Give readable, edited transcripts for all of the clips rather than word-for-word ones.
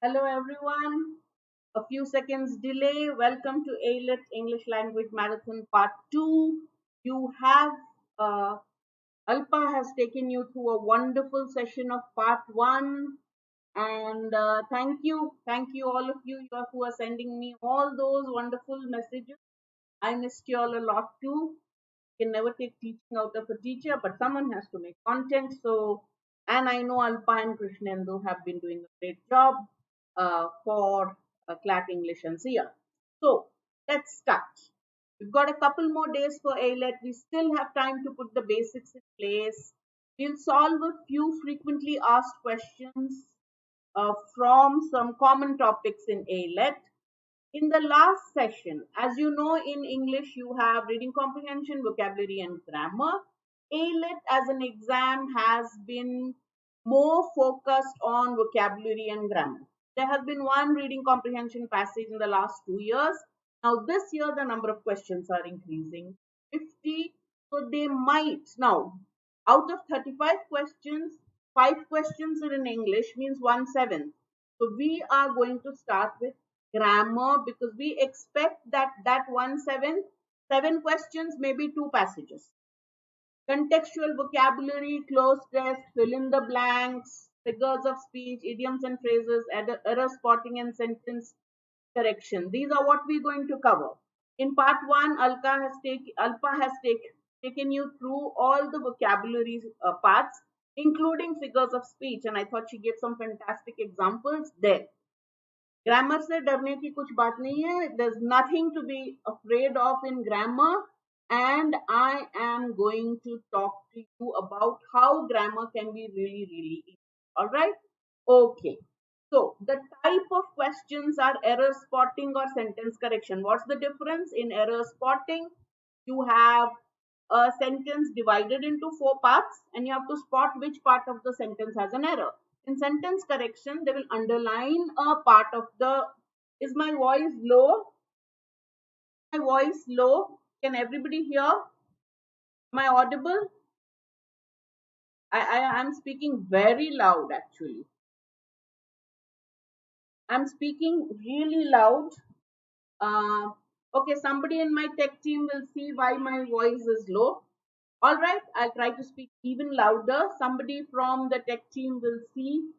Hello everyone. A few seconds delay. Welcome to AILET English Language Marathon Part 2. You have Alpa has taken you through a wonderful session of Part 1. And thank you all of you who are sending me all those wonderful messages. I missed you all a lot too. You can never take teaching out of a teacher, but someone has to make content. And I know Alpa and Krishnendu have been doing a great job for CLAT English and SIA. So let's start. We've got a couple more days for AILET. We still have time to put the basics in place. We'll solve a few frequently asked questions from some common topics in AILET. In the last session, as you know, in English, you have reading comprehension, vocabulary, and grammar. AILET as an exam has been more focused on vocabulary and grammar. There has been one reading comprehension passage in the last 2 years. Now, this year, the number of questions are increasing 50. So, they might now, out of 35 questions, 5 questions are in English, means 1/7. So, we are going to start with grammar because we expect that 1/7 questions may be 2 passages. Contextual vocabulary, close test, fill in the blanks, figures of speech, idioms and phrases, error spotting and sentence correction. These are what we're going to cover. In part 1, Alpa has taken you through all the vocabulary parts, including figures of speech, and I thought she gave some fantastic examples there. Grammar से डरने की कुछ बात नहीं है. There's nothing to be afraid of in grammar, and I am going to talk to you about how grammar can be really easy. All right? Okay. So the type of questions are error spotting or sentence correction. What's the difference? In error spotting, you have a sentence divided into 4 parts and you have to spot which part of the sentence has an error. In sentence correction, they will underline a part of the. Is my voice low? My voice low? Can everybody hear? Am I audible? I'm speaking very loud actually. I'm speaking really loud. Okay, somebody in my tech team will see why my voice is low. All right, I'll try to speak even louder. Somebody from the tech team will see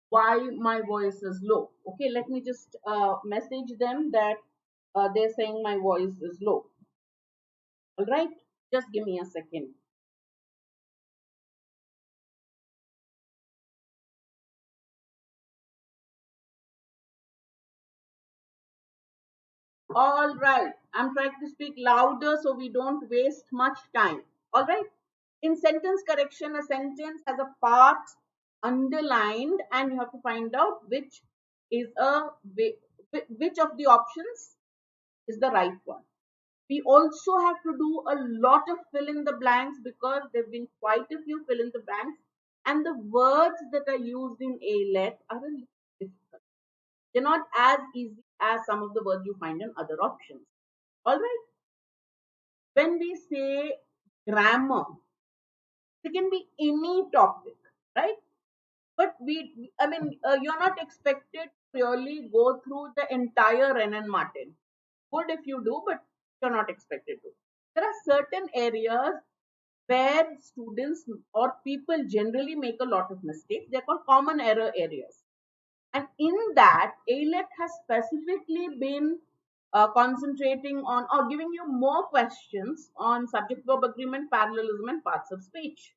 why my voice is low. Okay, let me just message them that they're saying my voice is low. All right, just give me a second. All right, I'm trying to speak louder so we don't waste much time. All right, in sentence correction, a sentence has a part underlined and you have to find out which is which of the options is the right one. We also have to do a lot of fill in the blanks because there have been quite a few fill in the blanks, and the words that are used in AILET are a little difficult. They're not as easy as some of the words you find in other options. All right. When we say grammar, it can be any topic, right? But you're not expected to really go through the entire Renan Martin. Good if you do, but you're not expected to. There are certain areas where students or people generally make a lot of mistakes. They're called common error areas. And in that, AILET has specifically been concentrating on or giving you more questions on subject verb agreement, parallelism, and parts of speech.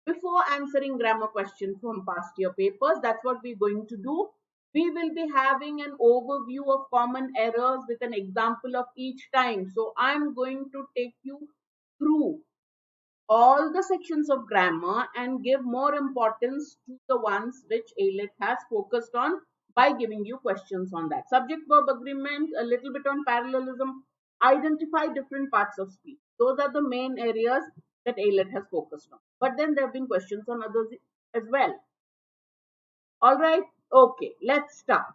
Before answering grammar questions from past year papers, that's what we're going to do. We will be having an overview of common errors with an example of each time. So I'm going to take you through all the sections of grammar and give more importance to the ones which AILET has focused on by giving you questions on that. Subject verb agreement, a little bit on parallelism, identify different parts of speech. Those are the main areas that AILET has focused on. But then there have been questions on others as well. All right, okay, let's start.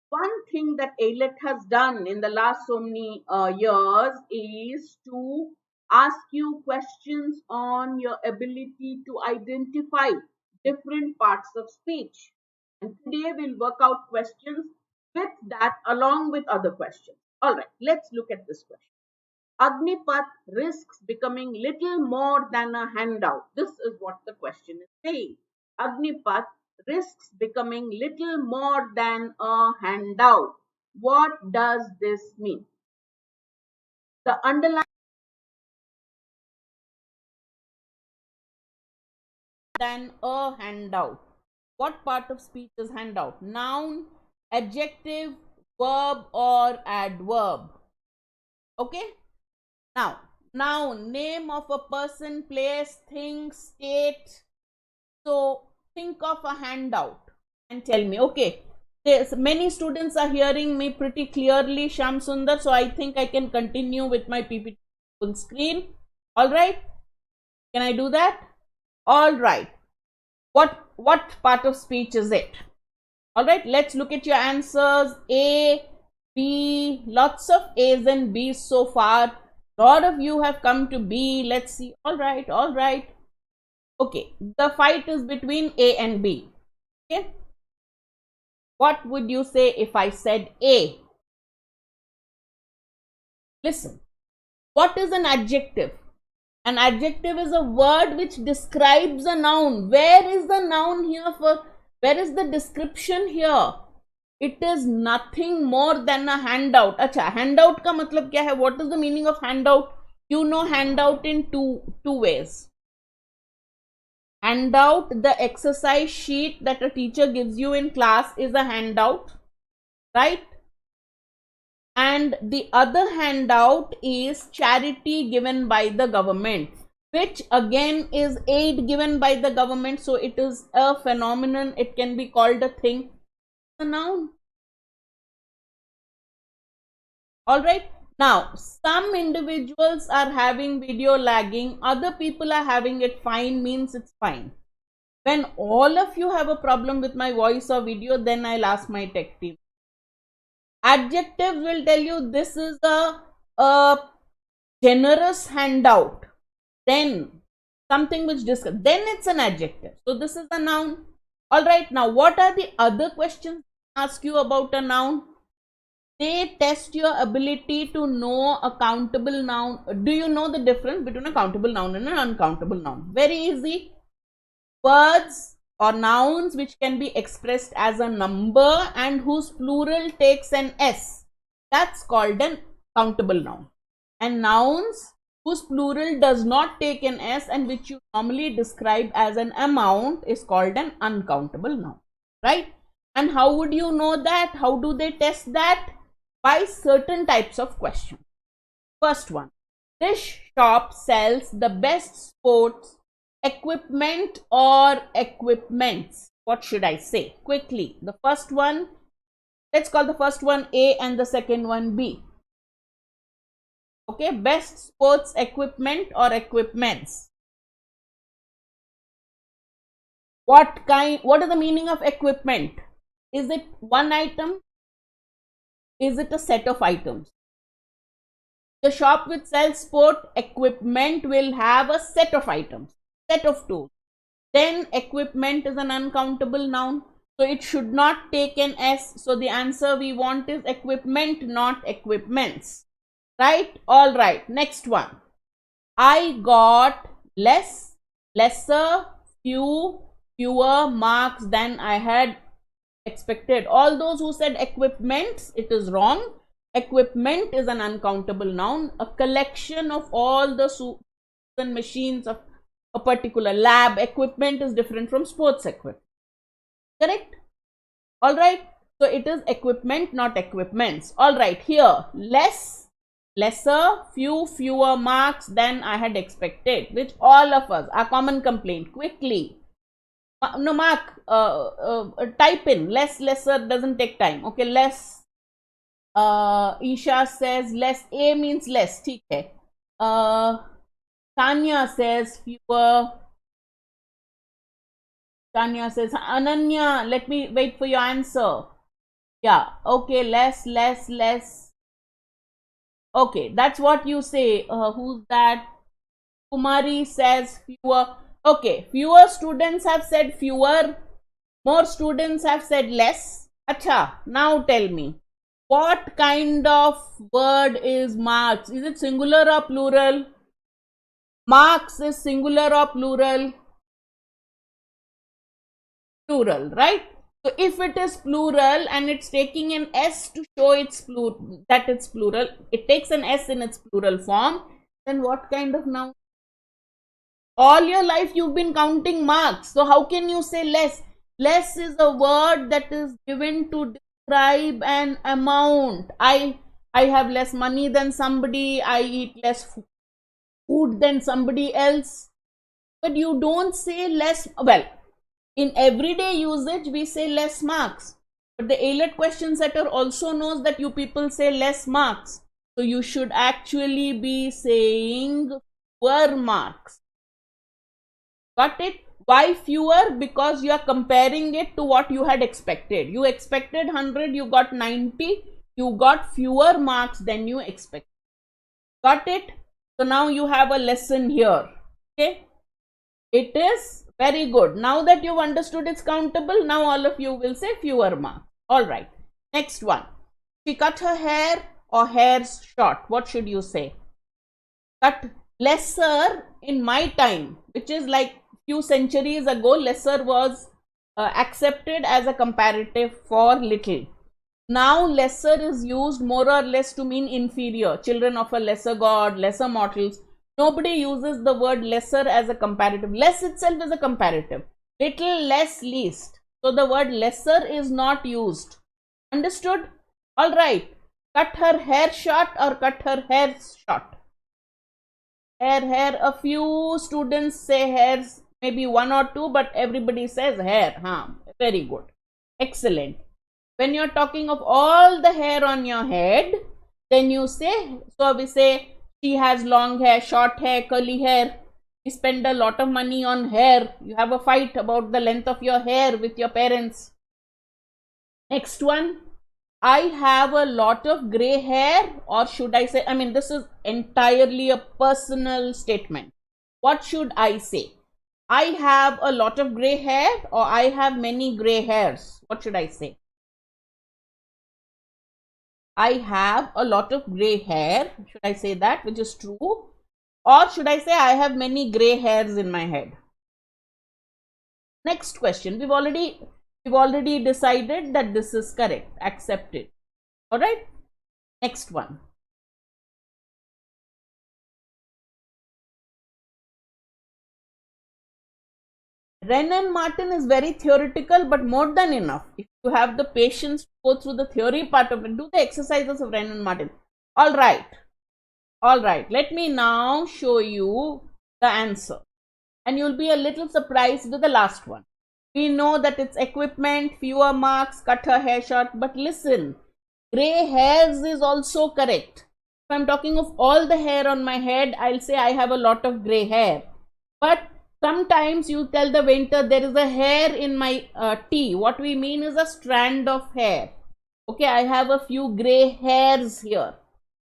One thing that AILET has done in the last so many years is to ask you questions on your ability to identify different parts of speech. And today we'll work out questions with that along with other questions. All right, let's look at this question. Agnipath risks becoming little more than a handout. This is what the question is saying. Agnipath risks becoming little more than a handout. What does this mean? The underlying than a handout. What part of speech is handout? Noun, adjective, verb, or adverb? Okay. Now, noun, name of a person, place, thing, state. So, think of a handout and tell me. Okay. Many students are hearing me pretty clearly, Sham Sundar. So, I think I can continue with my PPT full screen. All right. Can I do that? All right. What part of speech is it? All right, let's look at your answers. A, B, lots of A's and B's so far. A lot of you have come to B. Let's see. All right, all right. Okay, the fight is between A and B. Okay, what would you say if I said A? Listen, what is an adjective? An adjective is a word which describes a noun. Where is the noun here for? Where is the description here? It is nothing more than a handout. Acha, handout ka matlab kya hai? What is the meaning of handout? You know handout in two ways. Handout, the exercise sheet that a teacher gives you in class is a handout, right? And the other handout is charity given by the government, which again is aid given by the government. So it is a phenomenon. It can be called a thing, a noun. All right. Now, some individuals are having video lagging. Other people are having it fine, means it's fine. When all of you have a problem with my voice or video, then I'll ask my tech team. Adjectives will tell you this is a generous handout. Then something which discuss, then it's an adjective. So this is a noun. All right. Now, what are the other questions I ask you about a noun? They test your ability to know a countable noun. Do you know the difference between a countable noun and an uncountable noun? Very easy. Words or nouns which can be expressed as a number and whose plural takes an S. That's called an countable noun. And nouns whose plural does not take an S and which you normally describe as an amount is called an uncountable noun. Right? And how would you know that? How do they test that? By certain types of questions. First one, this shop sells the best sports equipment or equipments. What should I say? Quickly. The first one, let's call the first one A and the second one B. Okay, best sports equipment or equipments. What is the meaning of equipment? Is it one item? Is it a set of items? The shop which sells sport equipment will have a set of items, set of tools. Then equipment is an uncountable noun. So it should not take an S. So the answer we want is equipment, not equipments. Right? All right. Next one. I got lesser, fewer marks than I had expected. All those who said equipments, it is wrong. Equipment is an uncountable noun, a collection of all the machines of a particular lab. Equipment is different from sports equipment. Correct? All right. So it is equipment, not equipments. All right. Here, lesser, fewer marks than I had expected, which all of us, our common complaint. Quickly. No, mark, type in lesser doesn't take time. Okay, less. Isha says less. A means less. ठीक है. Tanya says fewer. Tanya says Ananya. Let me wait for your answer. Yeah. Okay. Less. Okay, that's what you say. Who's that? Kumari says fewer. Okay, fewer students have said fewer. More students have said less. Acha, now tell me, what kind of word is marks? Is it singular or plural? Marks is singular or plural? Plural, right? So if it is plural and it's taking an S to show that it's plural, it takes an S in its plural form, then what kind of noun? All your life you've been counting marks. So how can you say less? Less is a word that is given to describe an amount. I have less money than somebody. I eat less food than somebody else. But you don't say less. Well, in everyday usage, we say less marks. But the AILET question setter also knows that you people say less marks. So you should actually be saying fewer marks. Got it? Why fewer? Because you are comparing it to what you had expected. You expected 100, you got 90. You got fewer marks than you expected. Got it? So now you have a lesson here. Okay? It is very good. Now that you've understood it's countable, now all of you will say fewer marks. Alright. Next one. She cut her hair or hairs short. What should you say? Cut lesser in my time, which is like few centuries ago, lesser was accepted as a comparative for little. Now lesser is used more or less to mean inferior, children of a lesser god, lesser mortals. Nobody uses the word lesser as a comparative. Less itself is a comparative. Little, less, least. So the word lesser is not used. Understood? Alright. Cut her hair short or cut her hair short. Hair. A few students say hairs, maybe one or two, but everybody says hair. Very good. Excellent. When you're talking of all the hair on your head, then you say, so we say, she has long hair, short hair, curly hair. You spend a lot of money on hair. You have a fight about the length of your hair with your parents. Next one. I have a lot of grey hair, or should I say, this is entirely a personal statement. What should I say? I have a lot of grey hair, or I have many grey hairs. What should I say? I have a lot of grey hair. Should I say that, which is true? Or should I say I have many grey hairs in my head? Next question. We've already decided that this is correct. Accepted. Alright. Next one. Wren and Martin is very theoretical, but more than enough. If you have the patience to go through the theory part of it, do the exercises of Wren and Martin. Alright. Let me now show you the answer. And you'll be a little surprised with the last one. We know that it's equipment, fewer marks, cut her hair short. But listen, grey hairs is also correct. If I'm talking of all the hair on my head, I'll say I have a lot of grey hair. But sometimes you tell the waiter there is a hair in my tea. What we mean is a strand of hair. Okay, I have a few grey hairs here.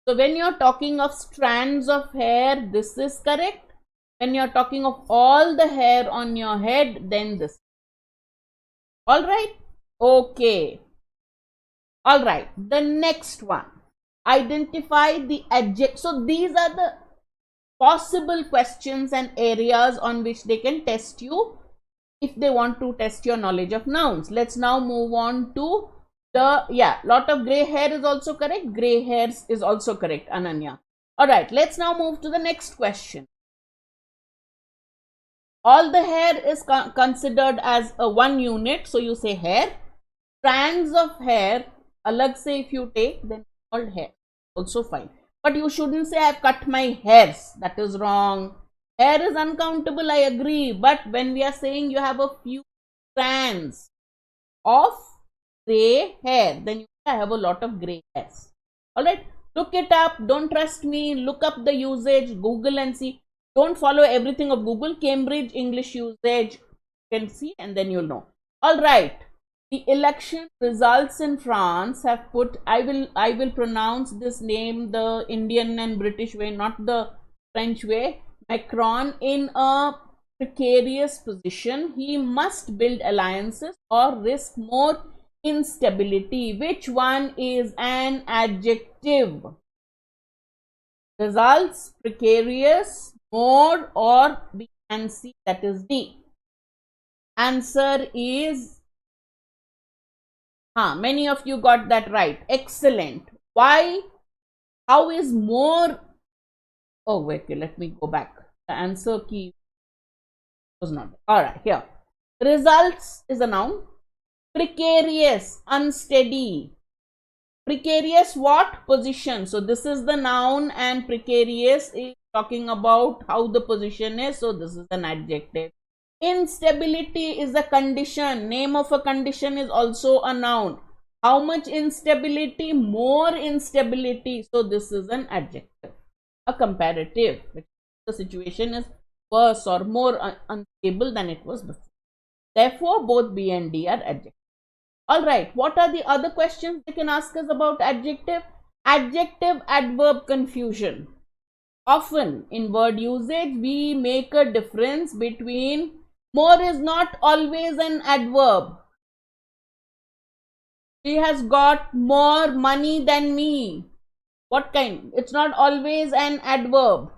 So when you're talking of strands of hair, this is correct. When you're talking of all the hair on your head, then this. Alright? Okay. Alright. The next one. Identify the adjective. So these are the possible questions and areas on which they can test you if they want to test your knowledge of nouns. Let's now move on to lot of grey hair is also correct. Grey hairs is also correct, Ananya. Alright, let's now move to the next question. All the hair is considered as a one unit, so you say hair. Strands of hair, alag se if you take, then called hair, also fine. But you shouldn't say I have cut my hairs, that is wrong. Hair is uncountable, I agree, but when we are saying you have a few strands of grey hair, then you say I have a lot of grey hairs. Alright, look it up, don't trust me, look up the usage, Google and see. Don't follow everything of Google. Cambridge English usage, you can see, and then you'll know. Alright, the election results in France have put, I will pronounce this name the Indian and British way, not the French way, Macron in a precarious position, he must build alliances or risk more instability. Which one is an adjective? Results: precarious, more, or B and C, that is D. Answer is, many of you got that right. Excellent. Why? How is more? Oh, wait, let me go back. The answer key was not there. All right, here. Results is a noun. Precarious, unsteady. Precarious what? Position. So this is the noun, and precarious is talking about how the position is. So this is an adjective. Instability is a condition. Name of a condition is also a noun. How much instability? More instability. So this is an adjective. A comparative, which the situation is worse or more unstable than it was before. Therefore, both B and D are adjectives. Alright, what are the other questions they can ask us about adjective? Adjective adverb confusion. Often in word usage, we make a difference between more is not always an adverb. She has got more money than me. What kind? It's not always an adverb.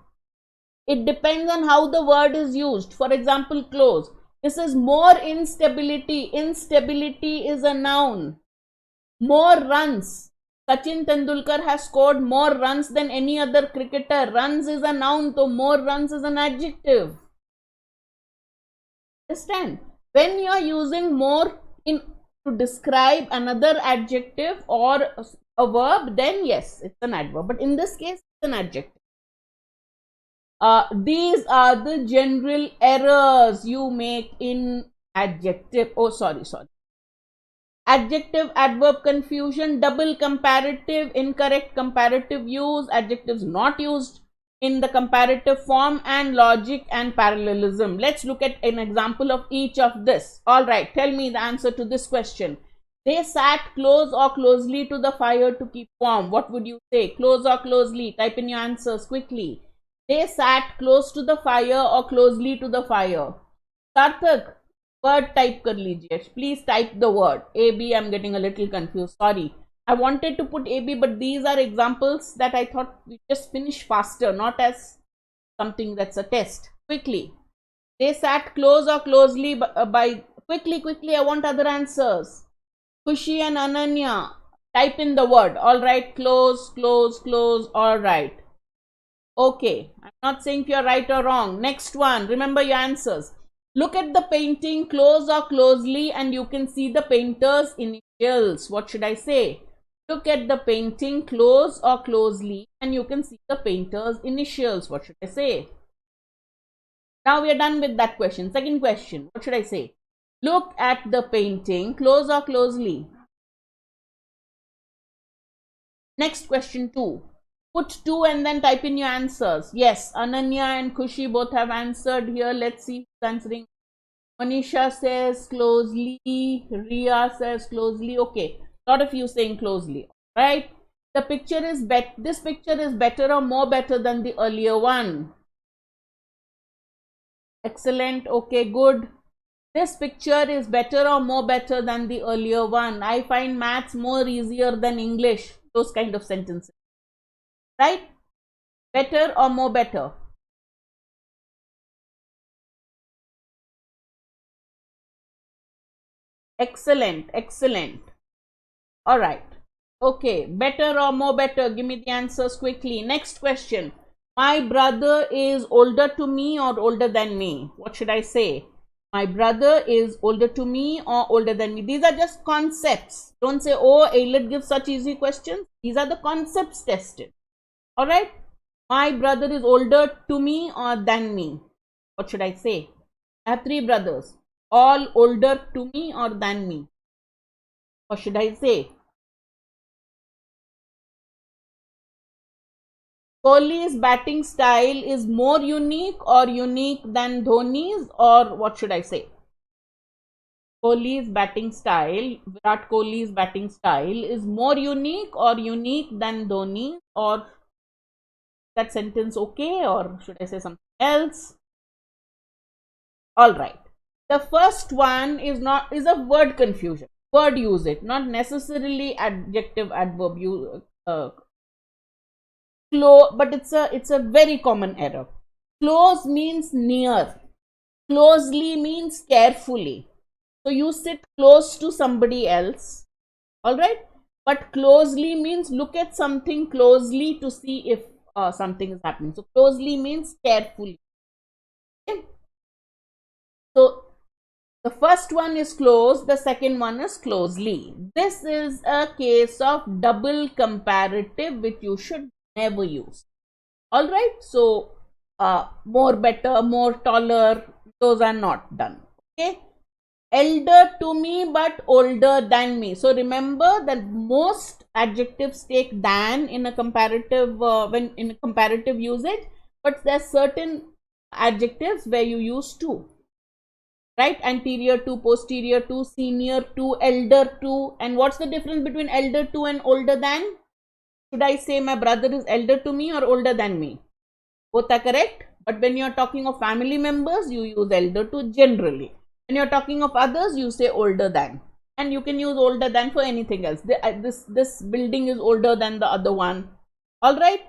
It depends on how the word is used. For example, close. This is more instability. Instability is a noun. More runs. Sachin Tendulkar has scored more runs than any other cricketer. Runs is a noun, so more runs is an adjective. Understand? When you are using more to describe another adjective or a verb, then yes, it's an adverb. But in this case, it's an adjective. These are the general errors you make in adjective. Oh, sorry. Adjective adverb confusion, double comparative, incorrect comparative use, adjectives not used in the comparative form, and logic and parallelism. Let's look at an example of each of this. All right, tell me the answer to this question. They sat close or closely to the fire to keep warm. What would you say? Close or closely? Type in your answers quickly. They sat close to the fire or closely to the fire. Sarthak, word type kar lijiye. Please type the word. AB, I'm getting a little confused. Sorry. I wanted to put AB, but these are examples that I thought we just finish faster, not as something that's a test. Quickly. They sat close or closely by quickly, I want other answers. Khushi and Ananya, type in the word. All right, close. All right. Okay, I'm not saying if you're right or wrong. Next one, remember your answers. Look at the painting close or closely and you can see the painter's initials. What should I say? Look at the painting close or closely and you can see the painter's initials. What should I say? Now we are done with that question. Second question, what should I say? Look at the painting close or closely. Next question 2. Put 2 and then type in your answers. Yes, Ananya and Khushi both have answered here. Let's see who's answering. Manisha says closely. Ria says closely. Okay, a lot of you saying closely. Right? The picture is this picture is better or more better than the earlier one. Excellent. Okay, good. This picture is better or more better than the earlier one. I find maths more easier than English. Those kind of sentences. Right? Better or more better? Excellent. All right. Okay. Better or more better? Give me the answers quickly. Next question. My brother is older to me or older than me? What should I say? My brother is older to me or older than me. These are just concepts. Don't say, oh, AILET gives such easy questions. These are the concepts tested. All right. My brother is older to me or than me. What should I say? I have 3 brothers. All older to me or than me. What should I say? Kohli's batting style is more unique or unique than Dhoni's, or what should I say? Kohli's batting style, Virat Kohli's batting style is more unique or unique than Dhoni's, or that sentence okay, or should I say something else? All right. The first one is a word confusion. Word use it, not necessarily adjective, adverb use. But it's a very common error. Close means near. Closely means carefully. So you sit close to somebody else. All right. But closely means look at something closely to see if something is happening. So closely means carefully. Okay? So the first one is close, the second one is closely. This is a case of double comparative which you should never use. All right. So more, better, more, taller, those are not done. Okay. Elder to me but older than me. So remember that most adjectives take than in a comparative when in a comparative usage, but there's certain adjectives where you use to, right? Anterior to, posterior to, senior to, elder to. And what's the difference between elder to and older than? Should I say my brother is elder to me or older than me? Both are correct. But when you're talking of family members, you use elder to generally. When you're talking of others, you say older than. And you can use older than for anything else. This building is older than the other one. All right.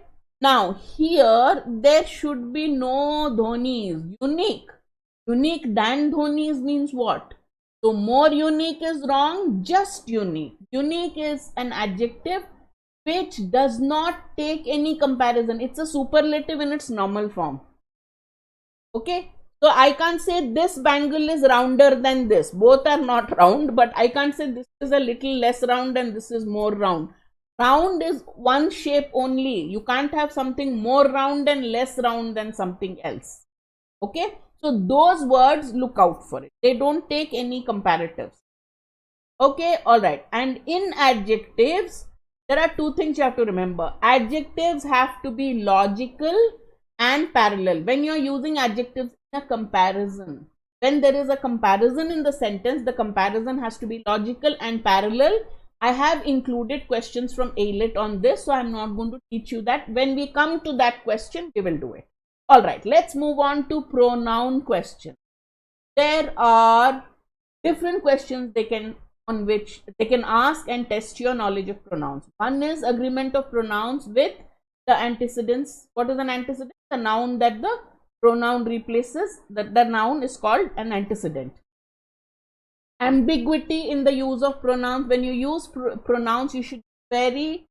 Now, here, there should be no dhonis. Unique. Unique than dhonis means what? So, more unique is wrong, just unique. Unique is an adjective which does not take any comparison. It's a superlative in its normal form. Okay. So, I can't say this bangle is rounder than this. Both are not round, but I can't say this is a little less round and this is more round. Round is one shape only. You can't have something more round and less round than something else. Okay. So those words, look out for it. They don't take any comparatives. Okay. All right. And in adjectives, there are two things you have to remember. Adjectives have to be logical and parallel. When you're using adjectives in a comparison, when there is a comparison in the sentence, the comparison has to be logical and parallel. I have included questions from AILET on this, so I'm not going to teach you that. When we come to that question, we will do it. All right, let's move on to pronoun question. There are different questions on which they can ask and test your knowledge of pronouns. One is agreement of pronouns with the antecedents. What is an antecedent? The noun that the pronoun replaces. The noun is called an antecedent. Ambiguity in the use of pronouns. When you use pronouns, the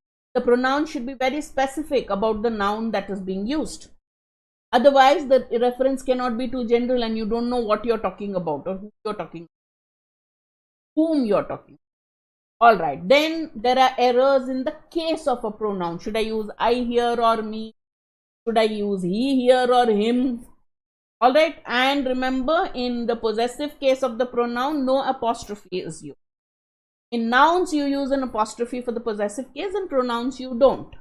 pronoun should be very specific about the noun that is being used. Otherwise, the reference cannot be too general and you don't know what you're talking about or who you're talking about, whom you're talking about. All right. Then there are errors in the case of a pronoun. Should I use I here or me? Should I use he here or him? All right. And remember, in the possessive case of the pronoun, no apostrophe is used. In nouns, you use an apostrophe for the possessive case, and pronouns you don't.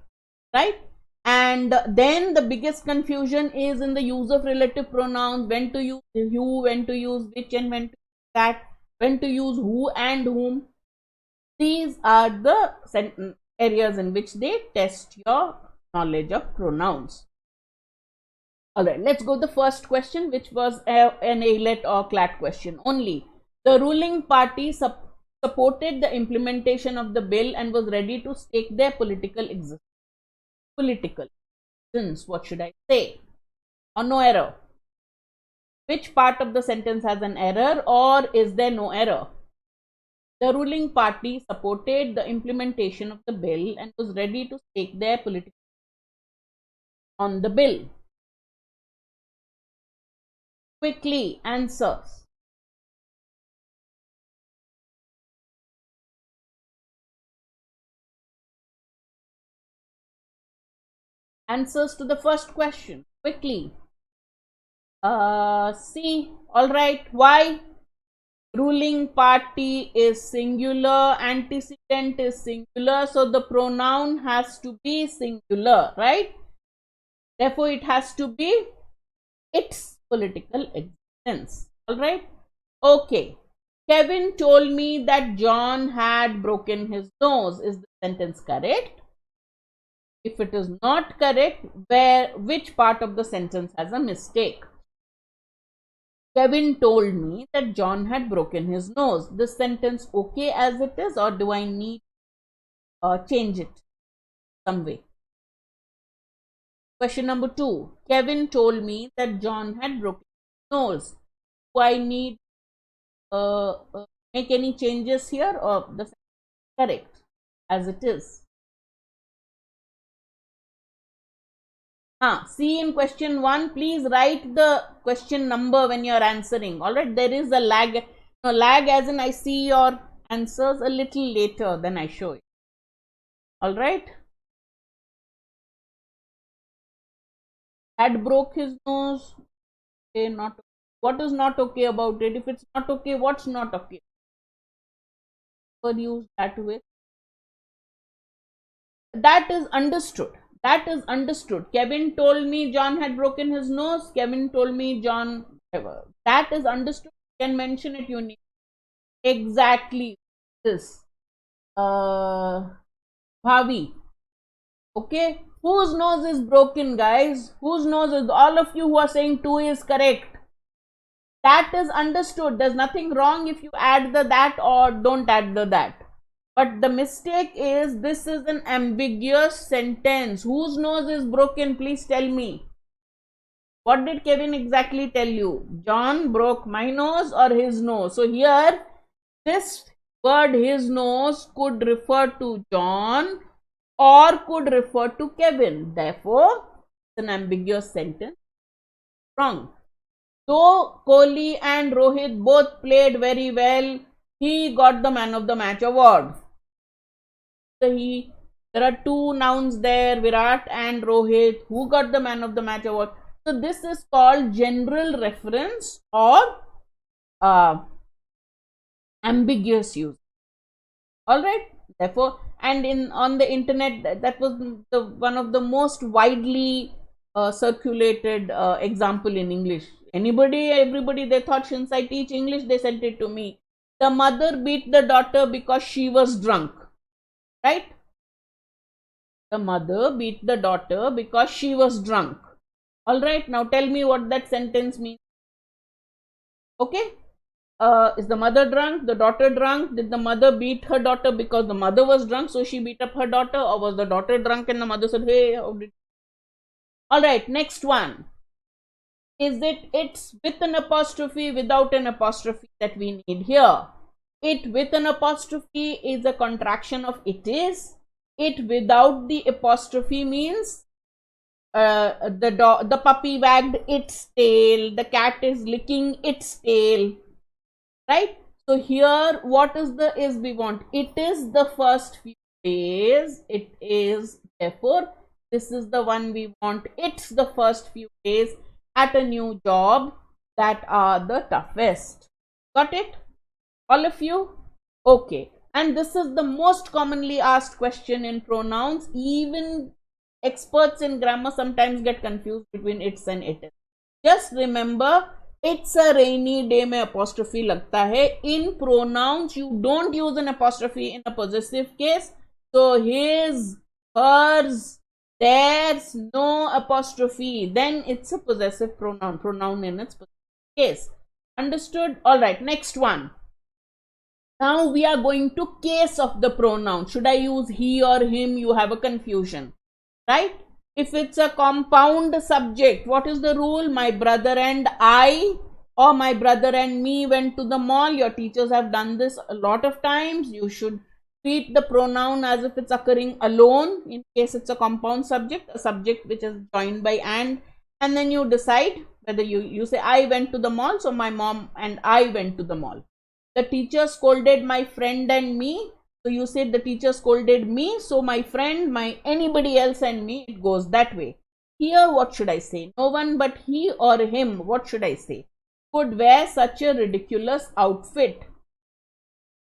Right? And then the biggest confusion is in the use of relative pronouns. When to use who, when to use which, and when to use that, when to use who and whom. These are the areas in which they test your knowledge of pronouns. Alright, let's go to the first question, which was an AILET or CLAT question only. The ruling party supported the implementation of the bill and was ready to stake their political existence. What should I say? Or no error? Which part of the sentence has an error, or is there no error? The ruling party supported the implementation of the bill and was ready to stake their political on the bill. Quickly, answers. Answers to the first question. Quickly. C. All right. Why? Ruling party is singular. Antecedent is singular. So the pronoun has to be singular, right? Therefore, it has to be its political existence. All right. Okay. Kevin told me that John had broken his nose. Is the sentence correct? If it is not correct, which part of the sentence has a mistake? Kevin told me that John had broken his nose. This sentence okay as it is, or do I need change it some way? Question number 2. Kevin told me that John had broken his nose. Do I need make any changes here, or the sentence is correct as it is? See in question 1, please write the question number when you are answering. Alright, there is a lag. No, lag as in I see your answers a little later than I show you. Alright. Had broke his nose. Okay, not. What is not okay about it? If it's not okay, what's not okay? Use that with. That is understood. That is understood. Kevin told me John had broken his nose. Kevin told me John. Whatever. That is understood. You can mention it. You need exactly this. Bhavi. Okay. Whose nose is broken, guys? Whose nose is? All of you who are saying 2 is correct. That is understood. There's nothing wrong if you add the that or don't add the that. But the mistake is this is an ambiguous sentence. Whose nose is broken? Please tell me. What did Kevin exactly tell you? John broke my nose or his nose? So here, this word his nose could refer to John or could refer to Kevin. Therefore, it's an ambiguous sentence. Wrong. Though Kohli and Rohit both played very well, he got the man of the match award. There are 2 nouns there, Virat and Rohit. Who got the man of the match award? So this is called general reference or ambiguous use. Alright, therefore, and on the internet, that was one of the most widely circulated example in English. Everybody, they thought since I teach English, they sent it to me. The mother beat the daughter because she was drunk. Right? The mother beat the daughter because she was drunk. Alright, now tell me what that sentence means. Okay? Is the mother drunk? The daughter drunk? Did the mother beat her daughter because the mother was drunk, so she beat up her daughter? Or was the daughter drunk and the mother said, hey, how did... Alright, next one. Is it's with an apostrophe, without an apostrophe that we need here? It with an apostrophe is a contraction of it is. It without the apostrophe means the puppy wagged its tail, the cat is licking its tail, right? So here what is the is we want? It is the first few days. It is, therefore this is the one we want. It's the first few days at a new job that are the toughest. Got it? All of you? Okay. And this is the most commonly asked question in pronouns. Even experts in grammar sometimes get confused between it's and it is. Just remember, it's a rainy day mein apostrophe lagta hai. In pronouns, you don't use an apostrophe in a possessive case. So his, hers, theirs, no apostrophe. Then it's a possessive pronoun. Pronoun in its possessive case. Understood? Alright, next one. Now we are going to case of the pronoun. Should I use he or him? You have a confusion, right? If it's a compound subject, what is the rule? My brother and I, or my brother and me went to the mall. Your teachers have done this a lot of times. You should treat the pronoun as if it's occurring alone. In case it's a compound subject, a subject which is joined by and then you decide whether you say I went to the mall, so my mom and I went to the mall. The teacher scolded my friend and me. So you said the teacher scolded me. So my friend, my anybody else and me, it goes that way. Here what should I say? No one but he or him. What should I say? Could wear such a ridiculous outfit.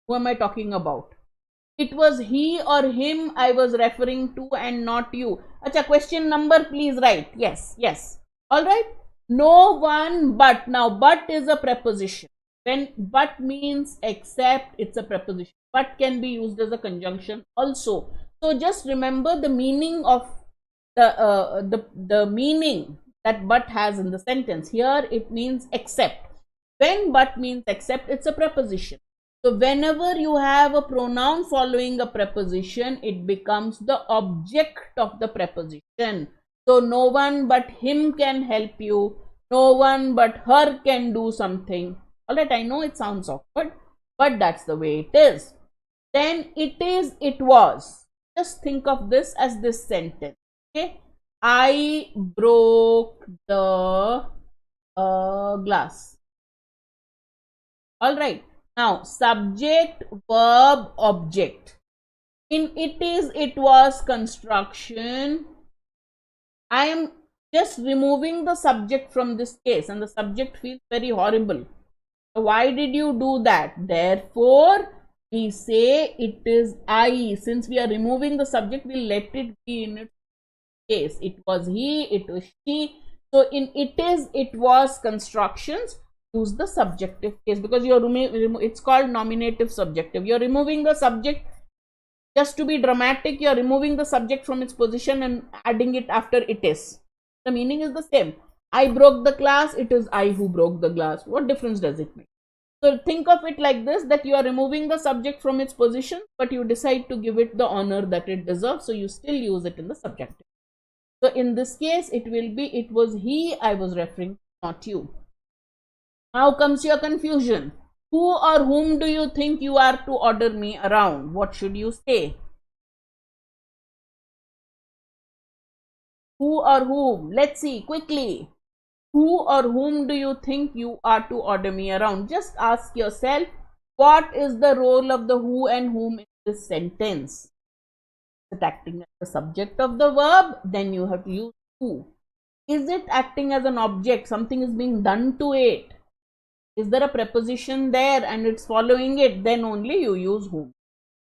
Who am I talking about? It was he or him I was referring to and not you. Acha, question number please write. Yes, yes. Alright. No one but. Now but is a preposition. When but means except, it's a preposition. But can be used as a conjunction also. So just remember the meaning of the meaning that but has in the sentence. Here it means except. When but means except, it's a preposition. So whenever you have a pronoun following a preposition, it becomes the object of the preposition. So no one but him can help you. No one but her can do something. Alright, I know it sounds awkward, but that's the way it is. Then it is, it was. Just think of this as this sentence. Okay. I broke the glass. Alright. Now, subject, verb, object. In it is, it was construction, I am just removing the subject from this case, and the subject feels very horrible. So why did you do that? Therefore, we say it is I. Since we are removing the subject, we'll let it be in its case. It was he, it was she. So in it is, it was constructions, use the subjective case, because you're it's called nominative subjective. You're removing the subject just to be dramatic. You're removing the subject from its position and adding it after it is. The meaning is the same. I broke the glass, it is I who broke the glass. What difference does it make? So think of it like this, that you are removing the subject from its position, but you decide to give it the honor that it deserves, so you still use it in the subjective. So in this case, it will be, it was he I was referring, not you. Now comes your confusion. Who or whom do you think you are to order me around? What should you say? Who or whom? Let's see quickly. Who or whom do you think you are to order me around? Just ask yourself, what is the role of the who and whom in this sentence? Is it acting as the subject of the verb? Then you have to use who. Is it acting as an object? Something is being done to it. Is there a preposition there and it's following it? Then only you use whom.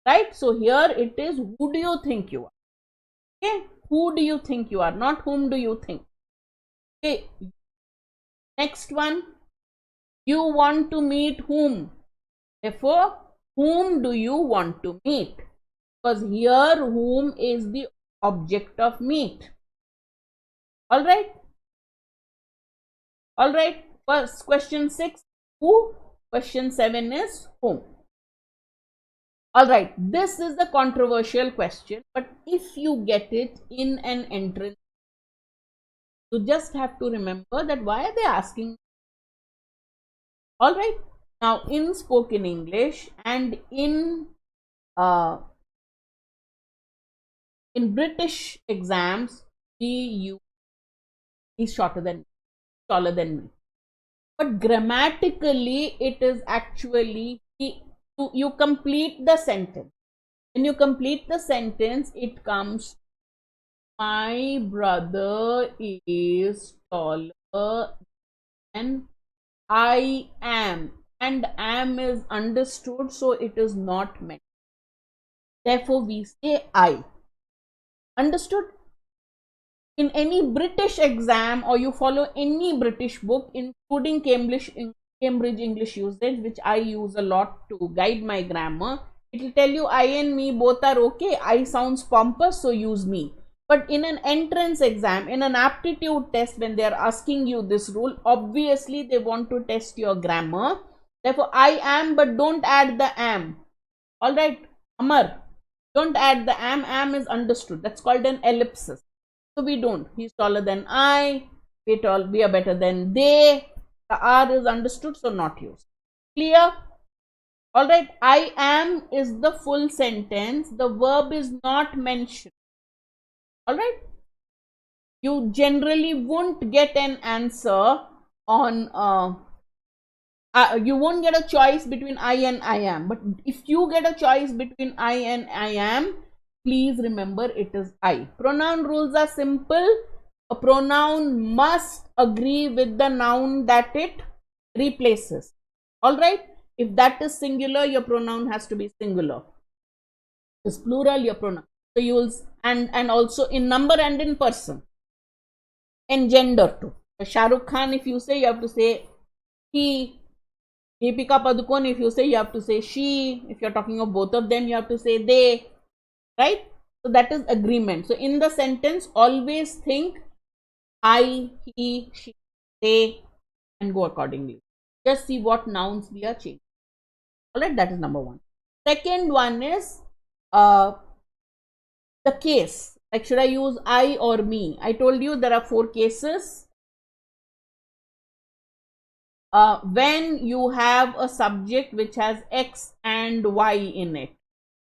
Right? So here it is, who do you think you are? Okay? Who do you think you are? Not whom do you think. Okay. Next one. You want to meet whom? Therefore, whom do you want to meet? Because here whom is the object of meet. Alright? Alright. First question 6. Who? Question 7 is whom. Alright, this is a controversial question, but if you get it in an entrance, you just have to remember that why are they asking? Alright, now in spoken English and in British exams, we use, he's shorter than me, taller than me. But grammatically, it is actually you complete the sentence. When you complete the sentence, it comes, my brother is taller than I am, and am is understood, so it is not meant. Therefore, we say I. Understood? In any British exam, or you follow any British book, including Cambridge English Usage, which I use a lot to guide my grammar, it will tell you I and me both are okay. I sounds pompous, so use me. But in an entrance exam, in an aptitude test, when they are asking you this rule, obviously they want to test your grammar. Therefore, I am, but don't add the am. Alright, Amar, don't add the am. Am is understood. That's called an ellipsis. So we don't. He's taller than I. We are better than they. The R is understood, so not used. Clear? Alright, I am is the full sentence. The verb is not mentioned. Alright? You generally won't get an answer on, you won't get a choice between I and I am. But if you get a choice between I and I am, please remember it is I. Pronoun rules are simple. A pronoun must agree with the noun that it replaces. Alright? If that is singular, your pronoun has to be singular. If it's plural, your pronoun. So you will, and also in number and in person. And gender too. So Shah Rukh Khan, if you say, you have to say he. Deepika Padukone, if you say, you have to say she. If you're talking of both of them, you have to say they. Right? So that is agreement. So in the sentence, always think I, he, she, they, and go accordingly. Just see what nouns we are changing. Alright, that is number one. Second one is the case. Like, should I use I or me? I told you there are 4 cases. When you have a subject which has X and Y in it,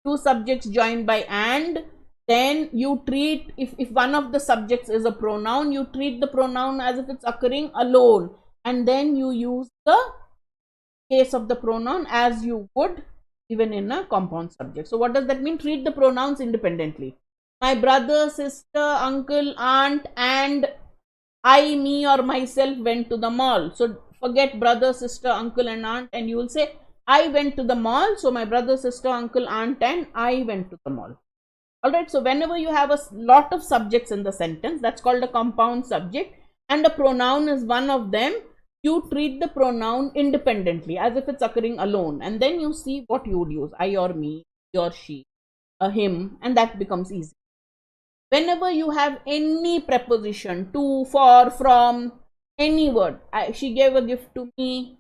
2 subjects joined by and, then you treat, if one of the subjects is a pronoun, you treat the pronoun as if it's occurring alone, and then you use the case of the pronoun as you would even in a compound subject. So what does that mean? Treat the pronouns independently. My brother, sister, uncle, aunt, and I, me, or myself went to the mall. So forget brother, sister, uncle, and aunt, and you will say I went to the mall. So my brother, sister, uncle, aunt, and I went to the mall. Alright, so whenever you have a lot of subjects in the sentence, that's called a compound subject, and a pronoun is one of them, you treat the pronoun independently as if it's occurring alone, and then you see what you would use, I or me, he or she, a him, and that becomes easy. Whenever you have any preposition, to, for, from, any word, she gave a gift to me,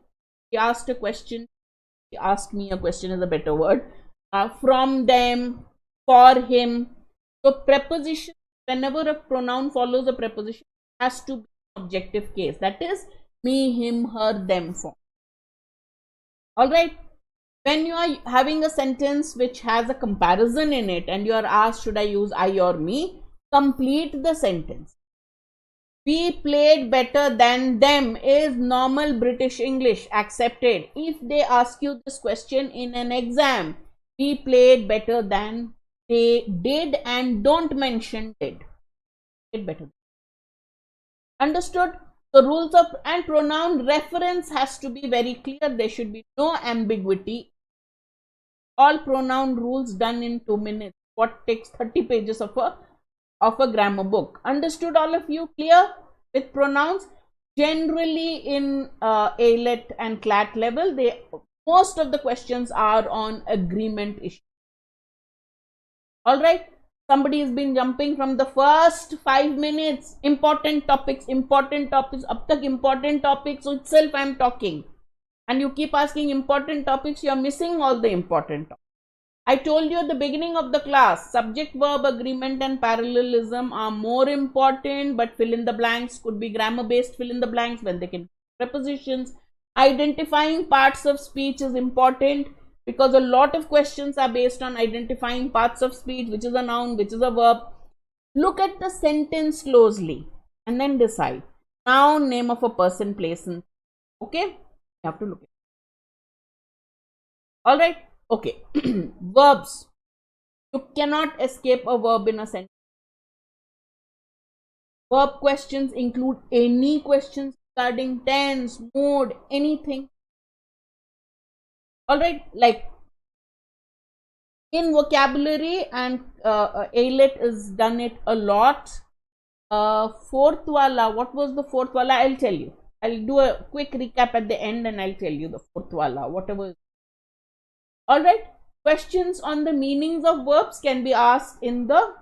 she asked a question, she asked me a question is a better word, from them, for him. So preposition, whenever a pronoun follows a preposition, has to be objective case, that is me, him, her, them form. Alright, when you are having a sentence which has a comparison in it and you are asked should I use I or me, complete the sentence. We played better than them is normal British English, accepted. If they ask you this question in an exam, we played better than they did, and don't mention did. It better. Understood? The rules of and pronoun reference has to be very clear. There should be no ambiguity. All pronoun rules done in 2 minutes. What takes 30 pages of a grammar book. Understood, all of you? Clear with pronouns? Generally in AILET and CLAT level, most of the questions are on agreement issues. Alright, somebody has been jumping from the first 5 minutes. Important topics, up to important topics itself I am talking. And you keep asking important topics, you are missing all the important topics. I told you at the beginning of the class, subject verb agreement and parallelism are more important, but fill in the blanks could be grammar based fill in the blanks when they can be prepositions. Identifying parts of speech is important because a lot of questions are based on identifying parts of speech, which is a noun, which is a verb. Look at the sentence closely and then decide. Noun, name of a person, place, and okay, you have to look at it. All right. Okay, verbs. You cannot escape a verb in a sentence. Verb questions include any questions regarding tense, mood, anything. Alright, like in vocabulary, and AILET has done it a lot. Fourth wala, what was the fourth wala? I'll tell you. I'll do a quick recap at the end and I'll tell you the fourth wala, whatever. Alright, questions on the meanings of verbs can be asked in the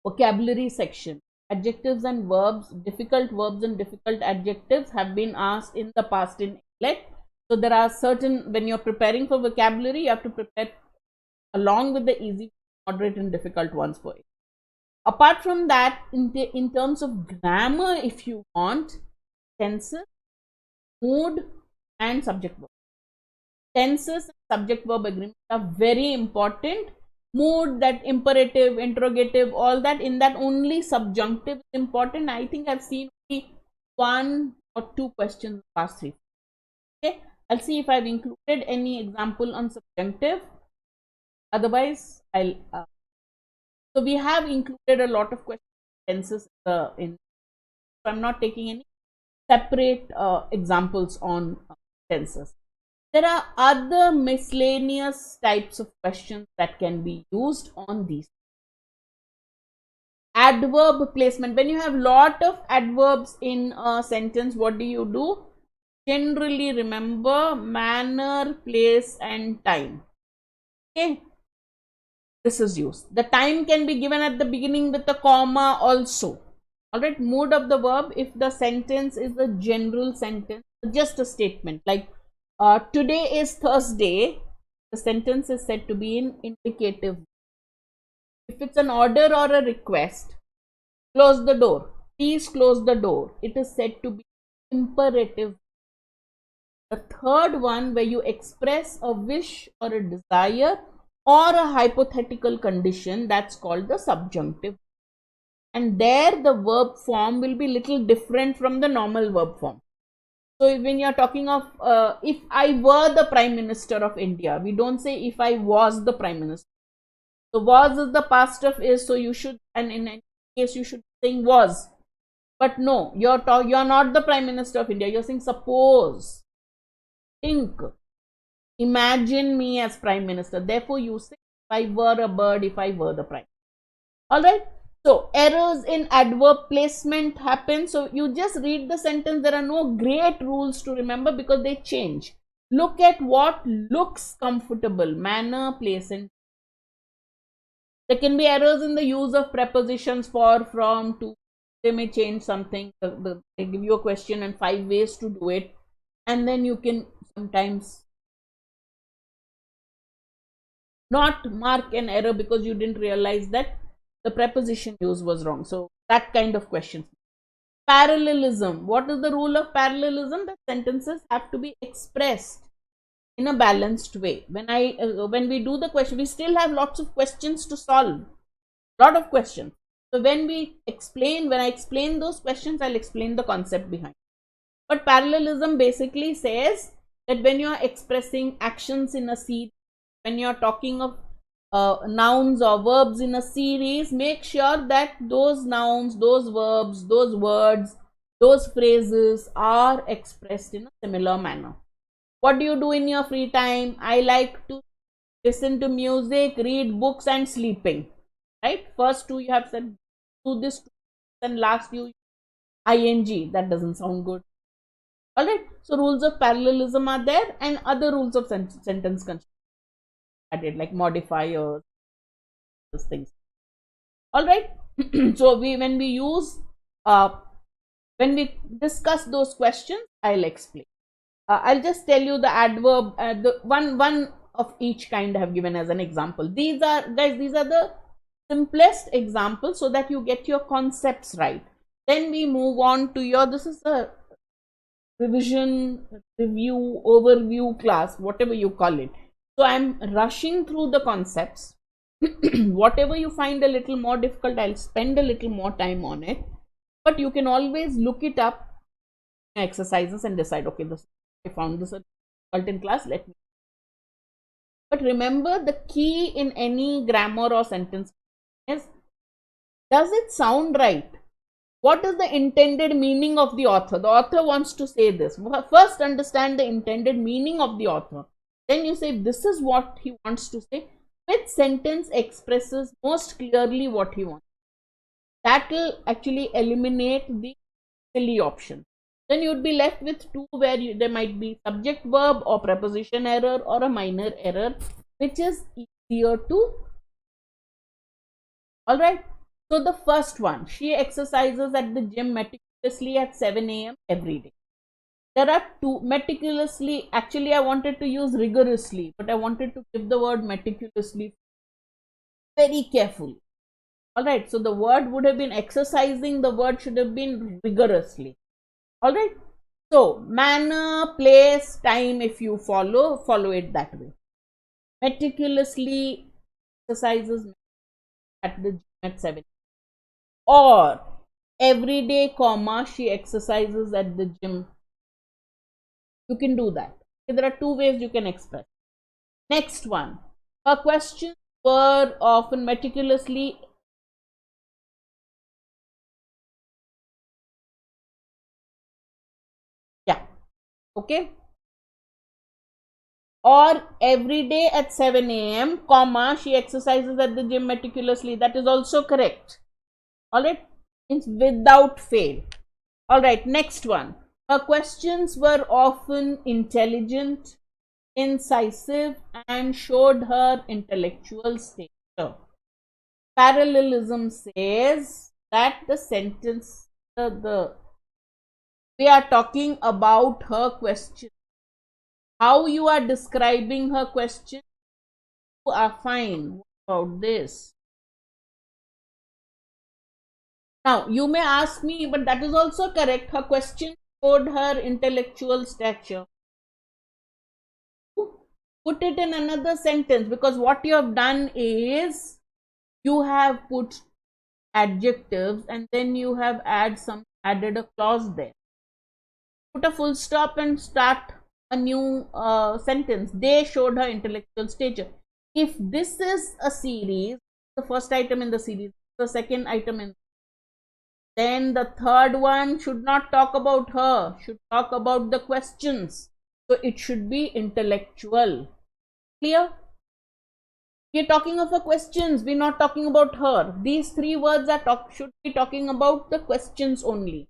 vocabulary section. Adjectives and verbs, difficult verbs and difficult adjectives have been asked in the past in AILET. So there are certain, when you're preparing for vocabulary, you have to prepare along with the easy, moderate and difficult ones for it. Apart from that, in terms of grammar, if you want, tenses, mood and subject verb. Tenses and subject verb agreement are very important. Mood, that imperative, interrogative, all that, in that only subjunctive is important. I think I've seen only 1 or 2 questions in the past 3. Okay, I'll see if I've included any example on subjunctive. Otherwise, I'll. So we have included a lot of questions tenses in. So I'm not taking any separate examples on tenses. There are other miscellaneous types of questions that can be used on these. Adverb placement. When you have lot of adverbs in a sentence, what do? Generally remember manner, place and time. Okay. This is used. The time can be given at the beginning with a comma also. Alright, mood of the verb. If the sentence is a general sentence, just a statement like today is Thursday. The sentence is said to be in indicative. If it's an order or a request, close the door. Please close the door. It is said to be imperative. The third one, where you express a wish or a desire or a hypothetical condition, that's called the subjunctive. And there the verb form will be little different from the normal verb form. So when you're talking of if I were the Prime Minister of India, we don't say if I was the Prime Minister. So was is the past of is, so you should, and in any case you should be saying was. But no, you're not the Prime Minister of India. You're saying suppose, think, imagine me as Prime Minister. Therefore, you say if I were a bird, if I were the Prime. Alright. So errors in adverb placement happen. So you just read the sentence. There are no great rules to remember because they change. Look at what looks comfortable. Manner, place, and there can be errors in the use of prepositions for, from, to. They may change something. They give you a question and 5 ways to do it. And then you can sometimes not mark an error because you didn't realize that the preposition use was wrong. So that kind of question. Parallelism. What is the rule of parallelism? That sentences have to be expressed in a balanced way. When we do the question, we still have lots of questions to solve. Lot of questions. So when I explain those questions, I'll explain the concept behind. But parallelism basically says that when you are expressing actions in a series, when you are talking of nouns or verbs in a series, make sure that those nouns, those verbs, those words, those phrases are expressed in a similar manner. What do you do in your free time? I like to listen to music, read books, and sleeping. Right? First two you have said do this, and last you ing. That doesn't sound good. Alright. So rules of parallelism are there, and other rules of sentence construction added, like modifiers, those things. Alright. So when we discuss those questions, I'll explain. I'll just tell you the adverb, the one of each kind I have given as an example. These are the simplest examples so that you get your concepts right. Then we move on to this is a revision, review, overview class, whatever you call it. So I'm rushing through the concepts. Whatever you find a little more difficult, I'll spend a little more time on it. But you can always look it up in exercises and decide, okay, I found this difficult in class, let me. But remember, the key in any grammar or sentence is, does it sound right? What is the intended meaning of the author? The author wants to say this. First, understand the intended meaning of the author. Then you say, this is what he wants to say. Which sentence expresses most clearly what he wants? That will actually eliminate the silly option. Then you would be left with two where there might be subject verb or preposition error or a minor error, which is easier to. Alright. So the first one, she exercises at the gym meticulously at 7 a.m. every day. There are two, meticulously, actually I wanted to use rigorously, but I wanted to give the word meticulously, very carefully. Alright, so the word would have been exercising, the word should have been rigorously. Alright, so manner, place, time, if you follow it that way. Meticulously exercises at the gym at 7. Or every day, comma, she exercises at the gym. You can do that. Okay, there are two ways you can express. Next one, her questions were often meticulously. Yeah. Okay. Or every day at 7 a.m., comma, she exercises at the gym meticulously. That is also correct. Alright, means without fail. Alright, next one. Her questions were often intelligent, incisive, and showed her intellectual stature. Parallelism says that the sentence, the We are talking about her question. How you are describing her question, you are fine. What about this? Now, you may ask me, but that is also correct. Her question showed her intellectual stature. Put it in another sentence, because what you have done is you have put adjectives and then you have added a clause there. Put a full stop and start a new sentence. They showed her intellectual stature. If this is a series, the first item in the series, the second item in, then the third one should not talk about her, should talk about the questions. So it should be intellectual. Clear? We're talking of her questions, we're not talking about her. These three words should be talking about the questions only.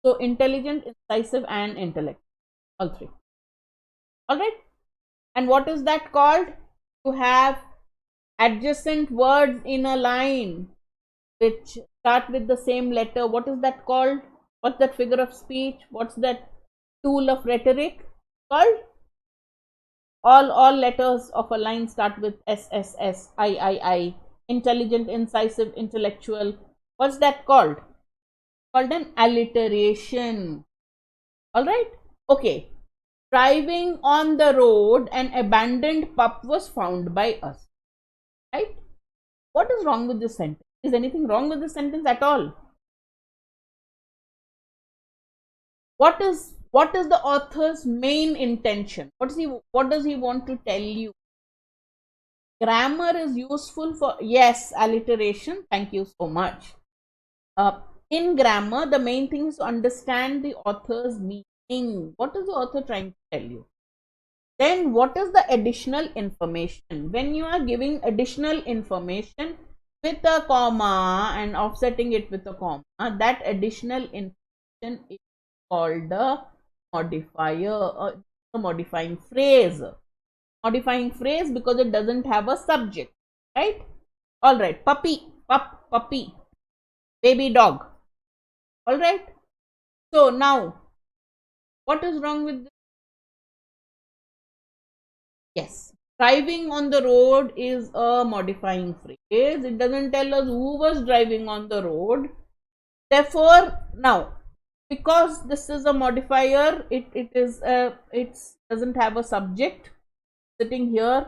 So intelligent, incisive, and intellect. All three. Alright? And what is that called? You have adjacent words in a line which start with the same letter. What is that called? What's that figure of speech? What's that tool of rhetoric called? All letters of a line start with S, S, S, I. Intelligent, incisive, intellectual. What's that called? Called an alliteration. Alright? Okay. Driving on the road, an abandoned pup was found by us. Right? What is wrong with this sentence? Is anything wrong with this sentence at all? What is the author's main intention? What does he want to tell you? Grammar is useful for, yes, alliteration. Thank you so much. In grammar, the main thing is to understand the author's meaning. What is the author trying to tell you? Then what is the additional information? When you are giving additional information with a comma and offsetting it with a comma, that additional information is called a modifier, a modifying phrase. Modifying phrase because it doesn't have a subject, right? All right, puppy, puppy, baby dog. All right. So now, what is wrong with this? Yes, driving on the road is a modifying phrase. It doesn't tell us who was driving on the road. Therefore, now, because this is a modifier, it doesn't have a subject sitting here.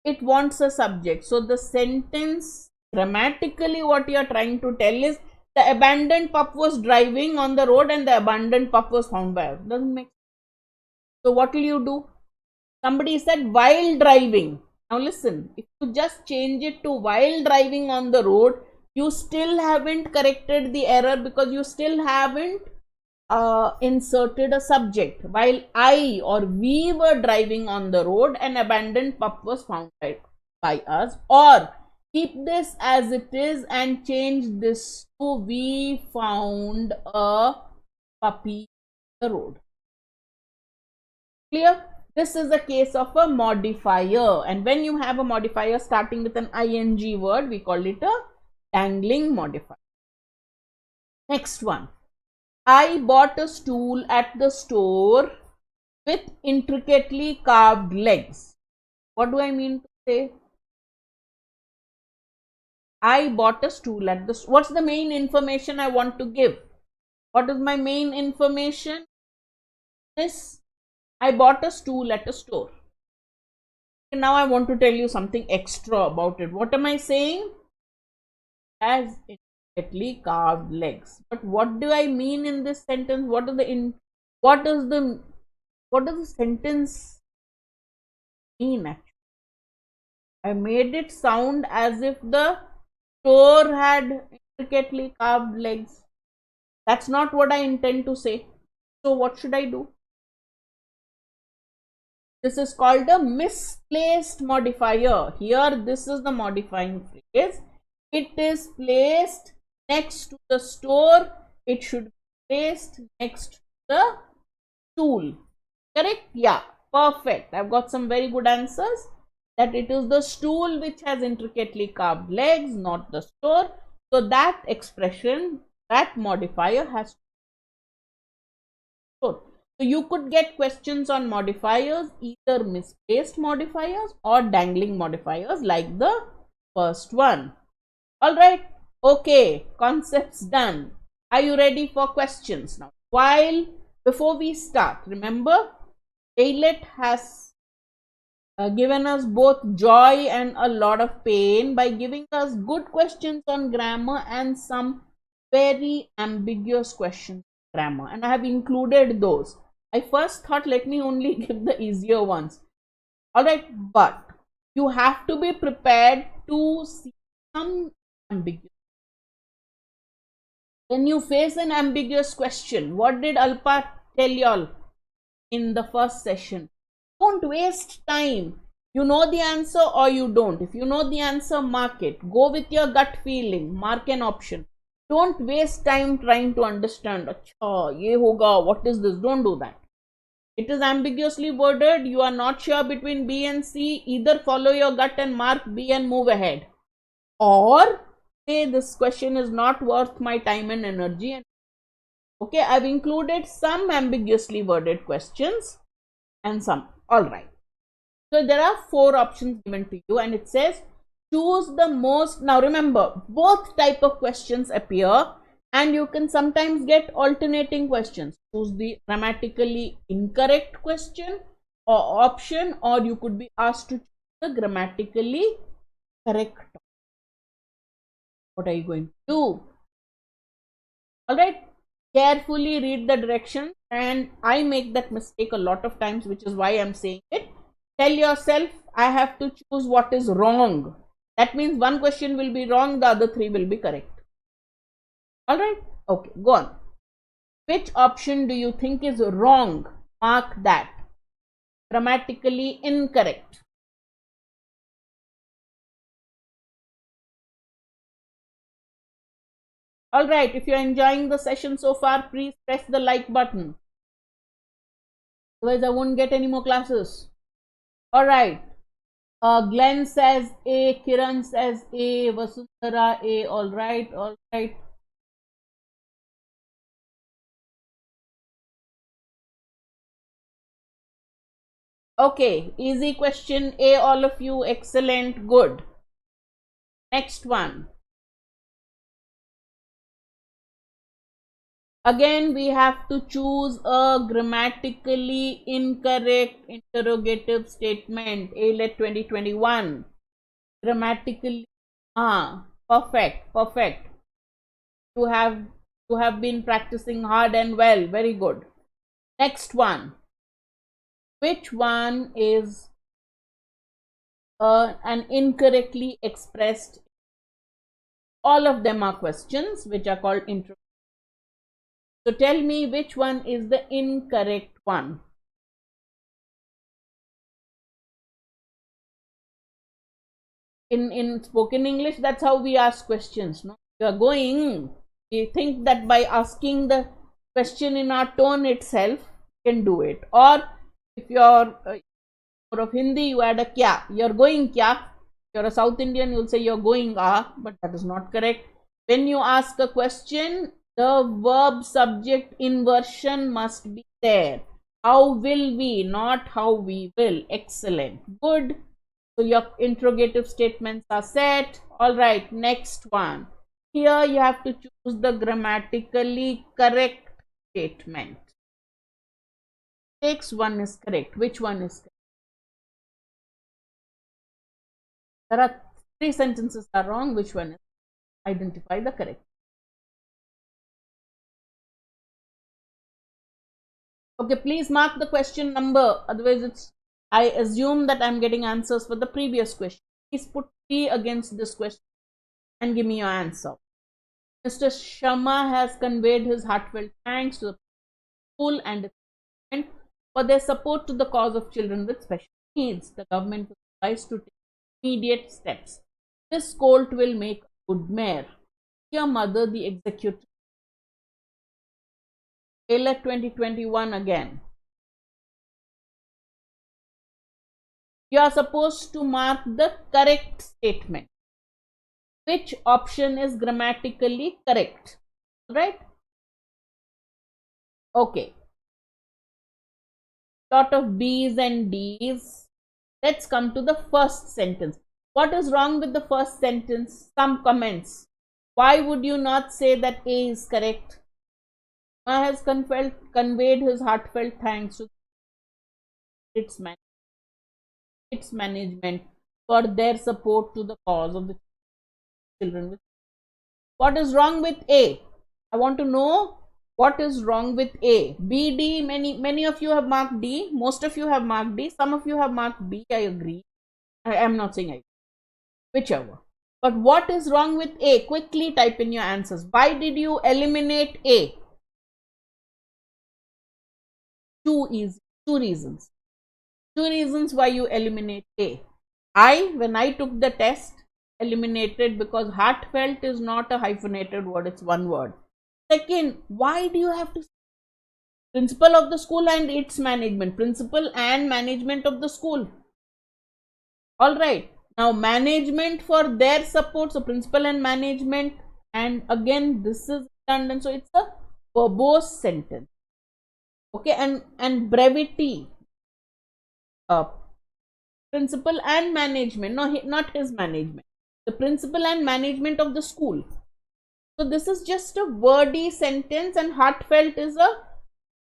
It wants a subject. So the sentence, grammatically, what you are trying to tell is the abandoned pup was driving on the road and the abandoned pup was found by us. Doesn't make sense. So what will you do? Somebody said while driving. Now listen, if you just change it to while driving on the road, you still haven't corrected the error because you still haven't inserted a subject. While I or we were driving on the road, an abandoned pup was found by us. Or keep this as it is and change this to we found a puppy on the road. Clear? This is a case of a modifier, and when you have a modifier starting with an ing word, we call it a dangling modifier. Next one. I bought a stool at the store with intricately carved legs. What do I mean to say? I bought a stool at the store. What's the main information I want to give? What is my main information? This. I bought a stool at a store. Now I want to tell you something extra about it. What am I saying? Has intricately carved legs. But what do I mean in this sentence? What does the sentence mean actually? I made it sound as if the store had intricately carved legs. That's not what I intend to say. So what should I do? This is called a misplaced modifier. Here, this is the modifying phrase. It is placed next to the store. It should be placed next to the stool. Correct? Yeah, perfect. I've got some very good answers. That it is the stool which has intricately carved legs, not the store. So that expression, that modifier has So you could get questions on modifiers, either misplaced modifiers or dangling modifiers like the first one. Alright, okay, concepts done. Are you ready for questions now? Before we start, remember, AILET has given us both joy and a lot of pain by giving us good questions on grammar and some very ambiguous questions on grammar, and I have included those. I first thought let me only give the easier ones. Alright, but you have to be prepared to see some ambiguous. When you face an ambiguous question, what did Alpa tell y'all in the first session? Don't waste time. You know the answer or you don't. If you know the answer, mark it. Go with your gut feeling. Mark an option. Don't waste time trying to understand. Achha, ye hoga, what is this? Don't do that. It is ambiguously worded. You are not sure between B and C. Either follow your gut and mark B and move ahead. Or say this question is not worth my time and energy. Okay, I've included some ambiguously worded questions and some. Alright. So there are 4 options given to you and it says choose the most. Now remember, both type of questions appear and you can sometimes get alternating questions. Choose the grammatically incorrect question or option, or you could be asked to choose the grammatically correct. What are you going to do? Alright, carefully read the directions, and I make that mistake a lot of times, which is why I'm saying it. Tell yourself, I have to choose what is wrong. That means one question will be wrong, the other 3 will be correct. Alright, okay, go on. Which option do you think is wrong? Mark that. Grammatically incorrect. Alright, if you're enjoying the session so far, please press the like button. Otherwise, I won't get any more classes. Alright. Glenn says A, Kiran says A, Vasundhara A. Alright, alright. Okay, easy question A, all of you. Excellent, good. Next one. Again, we have to choose a grammatically incorrect interrogative statement. AILET 2021. Grammatically, perfect, perfect. You have been practicing hard and well. Very good. Next one. Which one is an incorrectly expressed? All of them are questions which are called interrogative. So tell me which one is the incorrect one. In spoken English, that's how we ask questions. No, you are going. We think that by asking the question in our tone itself, you can do it. Or if you're of Hindi, you add a kya. You're going kya. If you're a South Indian, you'll say you're going but that is not correct. When you ask a question, the verb subject inversion must be there. How will we, not how we will. Excellent. Good. So your interrogative statements are set. Alright, next one. Here you have to choose the grammatically correct statement. 6 one is correct. Which one is correct? There are 3 sentences are wrong. Which one is? Identify the correct. Okay, please mark the question number. Otherwise, I assume that I'm getting answers for the previous question. Please put 3 against this question and give me your answer. Mr. Sharma has conveyed his heartfelt thanks to the school and for their support to the cause of children with special needs. The government was advised to take immediate steps. This colt will make a good mare. Your mother, the executive. AILET 2021 again. You are supposed to mark the correct statement. Which option is grammatically correct? Right? Okay. lot of B's and D's. Let's come to the first sentence. What is wrong with the first sentence? Some comments. Why would you not say that A is correct? Ma has conveyed his heartfelt thanks to its management for their support to the cause of the children. What is wrong with A? I want to know what is wrong with A. B, D, many of you have marked D. Most of you have marked D. Some of you have marked B. I agree. I am not saying I agree. Whichever. But what is wrong with A? Quickly type in your answers. Why did you eliminate A? Two reasons. Two reasons why you eliminate A. When I took the test, eliminated because heartfelt is not a hyphenated word, it's one word. Second, why do you have to principal of the school and its management? Principal and management of the school. All right. Now management for their support, so principal and management, and again this is redundant, so it's a verbose sentence. Okay, and brevity. Principal and management, no, not his management, the principal and management of the school. So this is just a wordy sentence, and heartfelt is a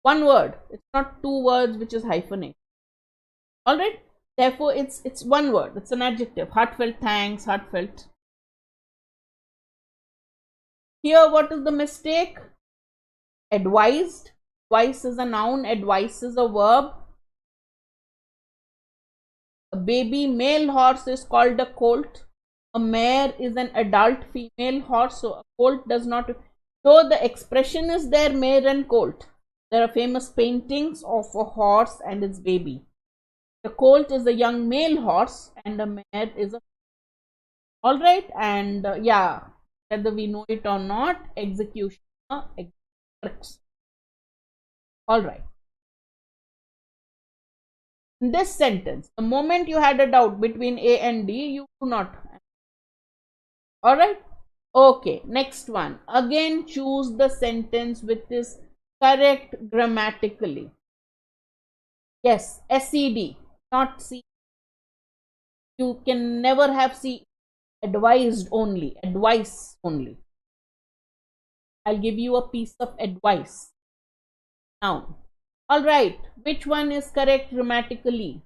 one word. It's not two words which is hyphenated. All right. Therefore, it's one word. It's an adjective. Heartfelt thanks. Heartfelt. Here, what is the mistake? Advised. Advice is a noun. Advice is a verb. A baby male horse is called a colt. A mare is an adult female horse. So a colt does not. So the expression is there, mare and colt. There are famous paintings of a horse and its baby. The colt is a young male horse and a mare is a. All right, and yeah, whether we know it or not, execution works. All right. In this sentence, the moment you had a doubt between A and D, you do not. All right. Okay, next one. Again, choose the sentence which is correct grammatically. Yes, SED, not C. You can never have C. Advised only. Advice only. I'll give you a piece of advice. Now, all right. Which one is correct grammatically?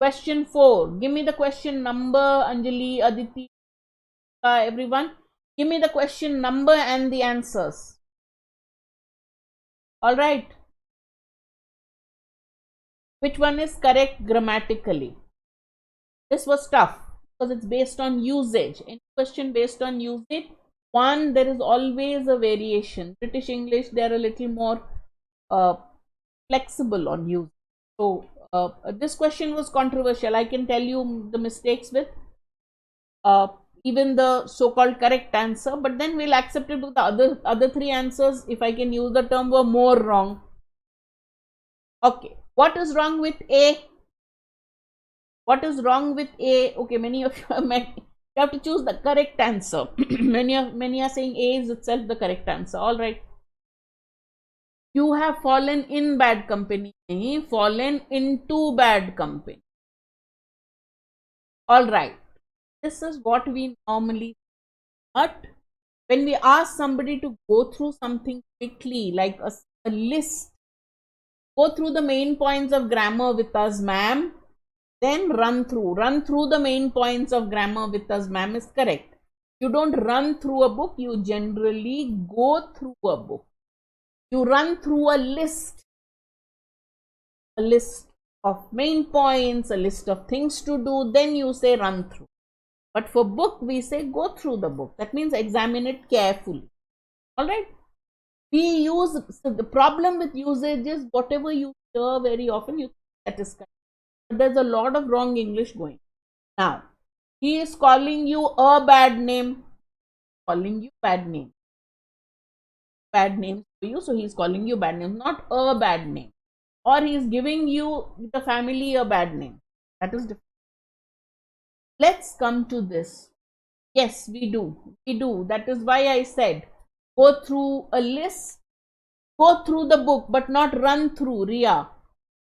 Question 4. Give me the question number, Anjali, Aditi, everyone. Give me the question number and the answers. All right. Which one is correct grammatically? This was tough because it's based on usage. Any question based on usage? One, there is always a variation. British English, they are a little more flexible on use. So this question was controversial. I can tell you the mistakes with even the so-called correct answer, but then we'll accept it with the other three answers, if I can use the term, were more wrong. Okay, what is wrong with A? What is wrong with A? Okay, many of you have to choose the correct answer. many are saying A is itself the correct answer. All right. You have fallen in bad company, fallen into bad company. All right. This is what we normally. But when we ask somebody to go through something quickly, like a list, go through the main points of grammar with us, ma'am, then run through the main points of grammar with us, ma'am, is correct. You don't run through a book, you generally go through a book. You run through a list of main points, a list of things to do, then you say run through. But for book, we say go through the book. That means examine it carefully. All right. So the problem with usage is whatever you hear very often, you think that is correct. But there's a lot of wrong English going. Now, he is calling you a bad name. Calling you bad name. Bad names for you. So he's calling you bad name, not a bad name. Or he's giving you the family a bad name. That is different. Let's come to this. Yes, we do. We do. That is why I said go through a list, go through the book, but not run through, Ria.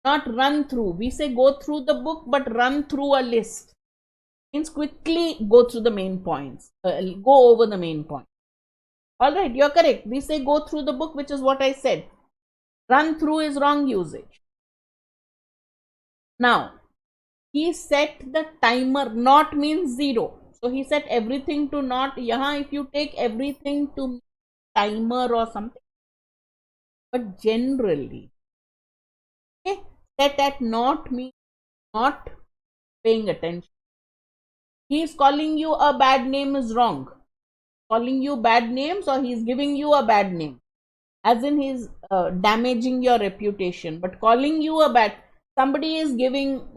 Not run through. We say go through the book, but run through a list. Means quickly go through the main points. Go over the main point. Alright, you're correct. We say go through the book, which is what I said. Run through is wrong usage. Now, he set the timer. Not means 0. So he set everything to not. Yahan, if you take everything to timer or something, but generally, okay, set at not means not paying attention. He is calling you a bad name is wrong. Calling you bad names, or he's giving you a bad name, as in he's damaging your reputation. But calling you a bad, somebody is giving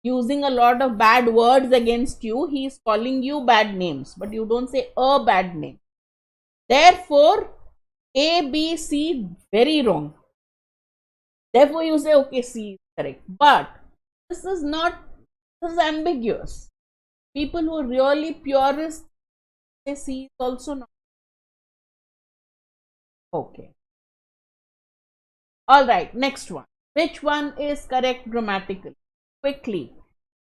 using a lot of bad words against you, he is calling you bad names, but you don't say a bad name. Therefore A, B, C very wrong. Therefore you say okay, C is correct. But this is not, this is ambiguous. People who are really purists say C is also not okay. Alright, next one. Which one is correct grammatically? Quickly.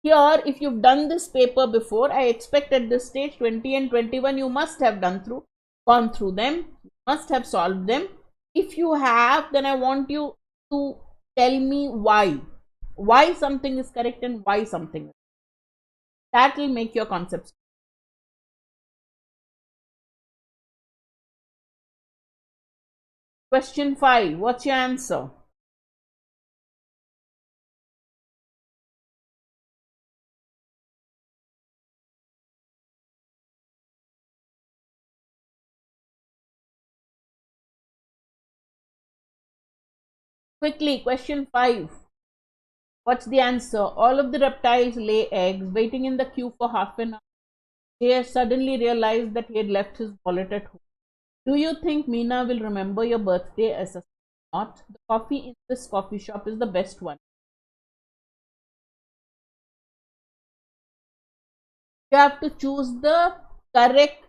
Here, if you've done this paper before, I expect at this stage 20 and 21 you must have gone through them, must have solved them. If you have, then I want you to tell me why something is correct and why something is. That will make your concepts. Question 5. What's your answer? Quickly, question 5. What's the answer? All of the reptiles lay eggs, waiting in the queue for half an hour. He suddenly realized that he had left his wallet at home. Do you think Meena will remember your birthday as a not? The coffee in this coffee shop is the best one. You have to choose the correct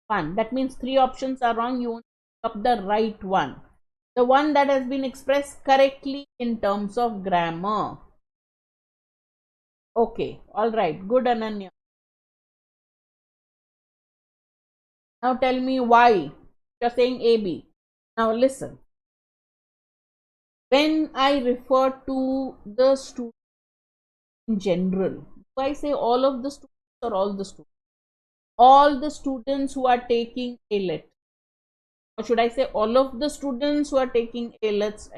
one. That means 3 options are wrong. You only pick up the right one. The one that has been expressed correctly in terms of grammar. Okay. Alright. Good, Ananya. Now tell me why. You're saying AB. Now listen. When I refer to the student in general, do I say all of the students or all the students? All the students who are taking AILET. Or should I say all of the students who are taking AILETs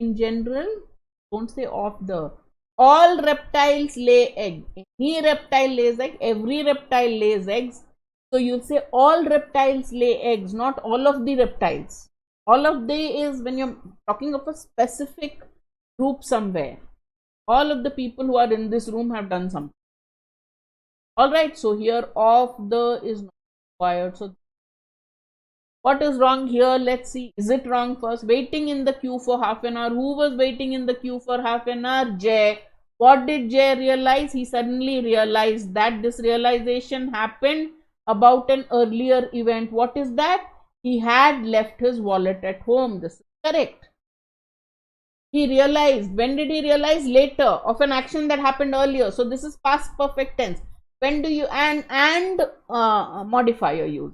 in general? Don't say of the. All reptiles lay egg. Any reptile lays egg. Every reptile lays eggs. So you'll say all reptiles lay eggs, not all of the reptiles. All of the is when you're talking of a specific group somewhere. All of the people who are in this room have done something. Alright, so here of the is not required. So what is wrong here? Let's see. Is it wrong first? Waiting in the queue for half an hour. Who was waiting in the queue for half an hour? Jay. What did Jay realize? He suddenly realized that this realization happened about an earlier event. What is that? He had left his wallet at home. This is correct. He realized. When did he realize? Later, of an action that happened earlier. So this is past perfect tense. When do you and modifier use?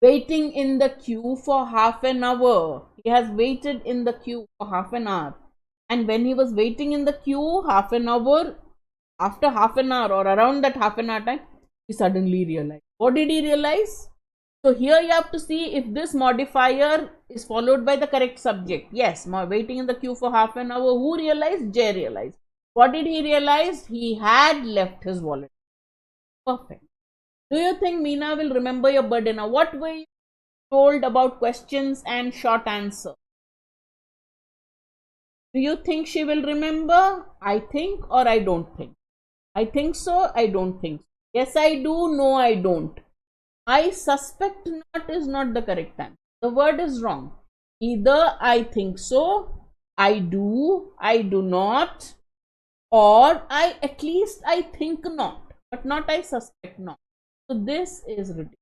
Waiting in the queue for half an hour. He has waited in the queue for half an hour. And when he was waiting in the queue half an hour, after half an hour or around that half an hour time, he suddenly realized. What did he realize? So here you have to see if this modifier is followed by the correct subject. Yes, waiting in the queue for half an hour. Who realized? Jay realized. What did he realize? He had left his wallet. Perfect. Do you think Meena will remember your birthday? Now, what were you told about questions and short answer? Do you think she will remember? I think or I don't think. I think so, I don't think so. Yes, I do. No, I don't. I suspect not is not the correct answer. The word is wrong. Either I think so, I do not, or I at least I think not, but not I suspect not. So this is ridiculous.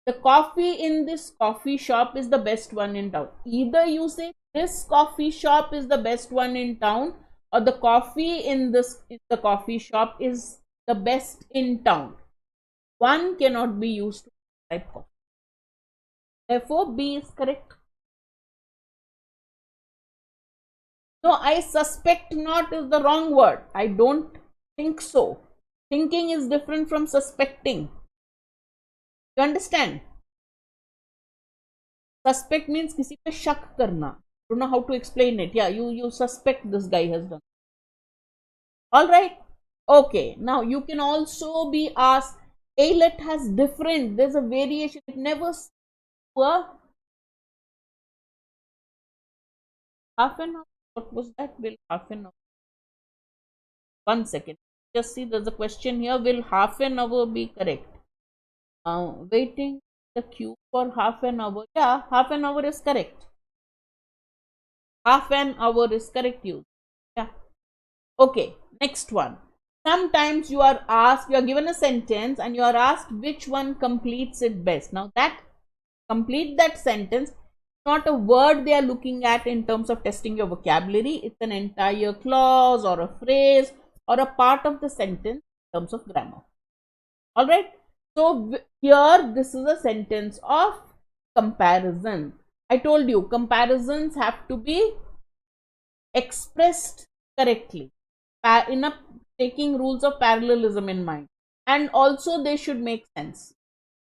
The coffee in this coffee shop is the best one in town. Either you say this coffee shop is the best one in town, or the coffee in the coffee shop is the best in town. One cannot be used to describe coffee. Therefore, B is correct. No, I suspect not is the wrong word. I don't think so. Thinking is different from suspecting. You understand? Suspect means किसी पे शक करना. Don't know how to explain it. Yeah, you suspect this guy has done. All right. Okay. Now you can also be asked. AILET has different. There's a variation. It never half an hour. What was that? Will half an hour? 1 second. Just see. There's a question here. Will half an hour be correct? Waiting the queue for half an hour. Yeah, half an hour is correct. Half an hour is correct use. Yeah. Okay. Next one. Sometimes you are asked, you are given a sentence and you are asked which one completes it best. Now that complete that sentence, not a word they are looking at in terms of testing your vocabulary. It's an entire clause or a phrase or a part of the sentence in terms of grammar. All right. So here this is a sentence of comparison. I told you comparisons have to be expressed correctly in a taking rules of parallelism in mind, and also they should make sense.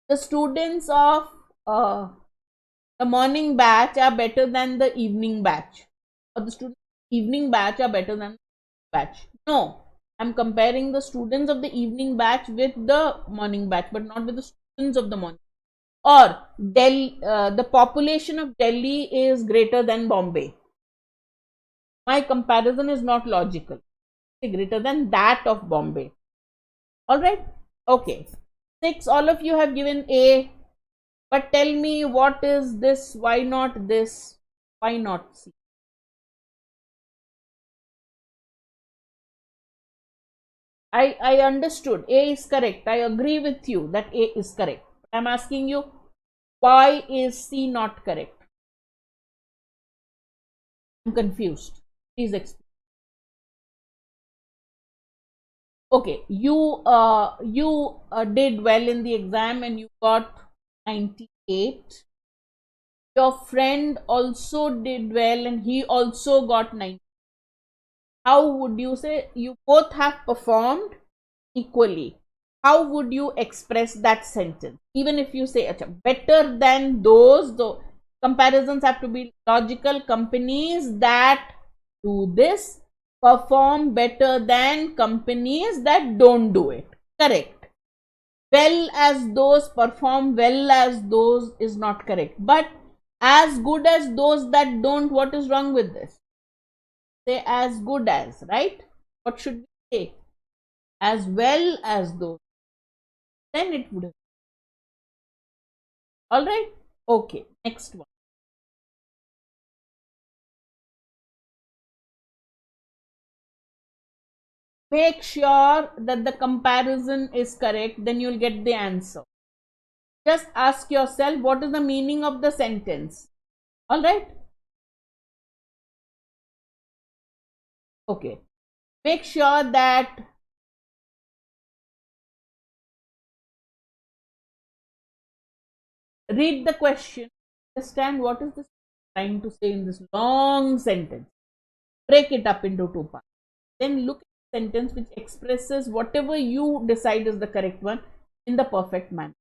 The students of the morning batch are better than the evening batch, or the students evening batch are better than the batch. No, I'm comparing the students of the evening batch with the morning batch, but not with the students of the morning. Or Delhi, the population of Delhi is greater than Bombay. My comparison is not logical. It's greater than that of Bombay. All right. Okay. 6. All of you have given A. But tell me, what is this? Why not this? Why not C? I understood. A is correct. I agree with you that A is correct. I'm asking you, why is C not correct? I'm confused. Please explain. Okay, you did well in the exam and you got 98. Your friend also did well and he also got 90. How would you say you both have performed equally? How would you express that sentence? Even if you say better than those, the comparisons have to be logical. Companies that do this perform better than companies that don't do it. Correct. Well as those perform well as those is not correct. But as good as those that don't, what is wrong with this? Say as good as, right? What should we say? As well as those. Then it would have. All right. Okay. Next one. Make sure that the comparison is correct. Then you'll get the answer. Just ask yourself what is the meaning of the sentence. All right. Okay. Make sure that read the question. Understand what is this trying to say in this long sentence. Break it up into two parts. Then look at the sentence which expresses whatever you decide is the correct one in the perfect manner.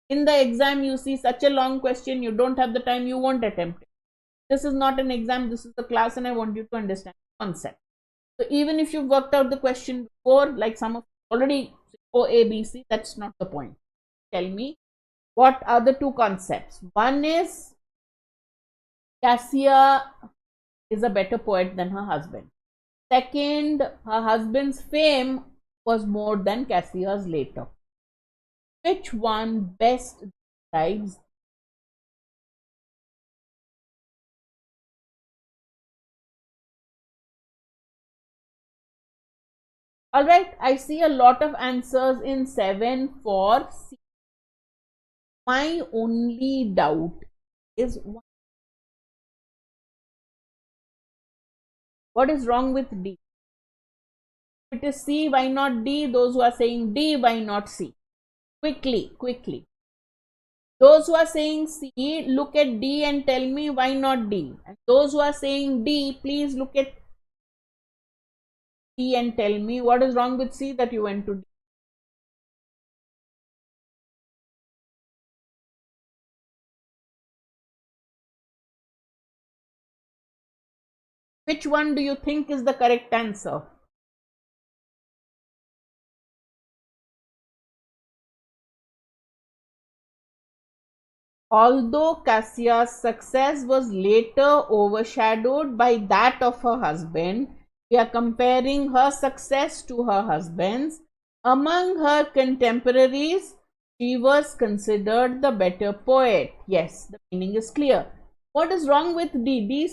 In the exam, you see such a long question, you don't have the time, you won't attempt it. This is not an exam, this is a class, and I want you to understand the concept. So even if you've worked out the question before, like some of already O, A, B, C, that's not the point. Tell me, what are the two concepts? One is Cassia is a better poet than her husband. Second, her husband's fame was more than Cassia's later. Which one best describes? All right, I see a lot of answers in 7 for C. My only doubt is what is wrong with D? If it is C, why not D? Those who are saying D, why not C? Quickly, quickly. Those who are saying C, look at D and tell me why not D. And those who are saying D, please look at C and tell me what is wrong with C that you went to D. Which one do you think is the correct answer? Although Cassia's success was later overshadowed by that of her husband, we are comparing her success to her husband's. Among her contemporaries, she was considered the better poet. Yes, the meaning is clear. What is wrong with D? D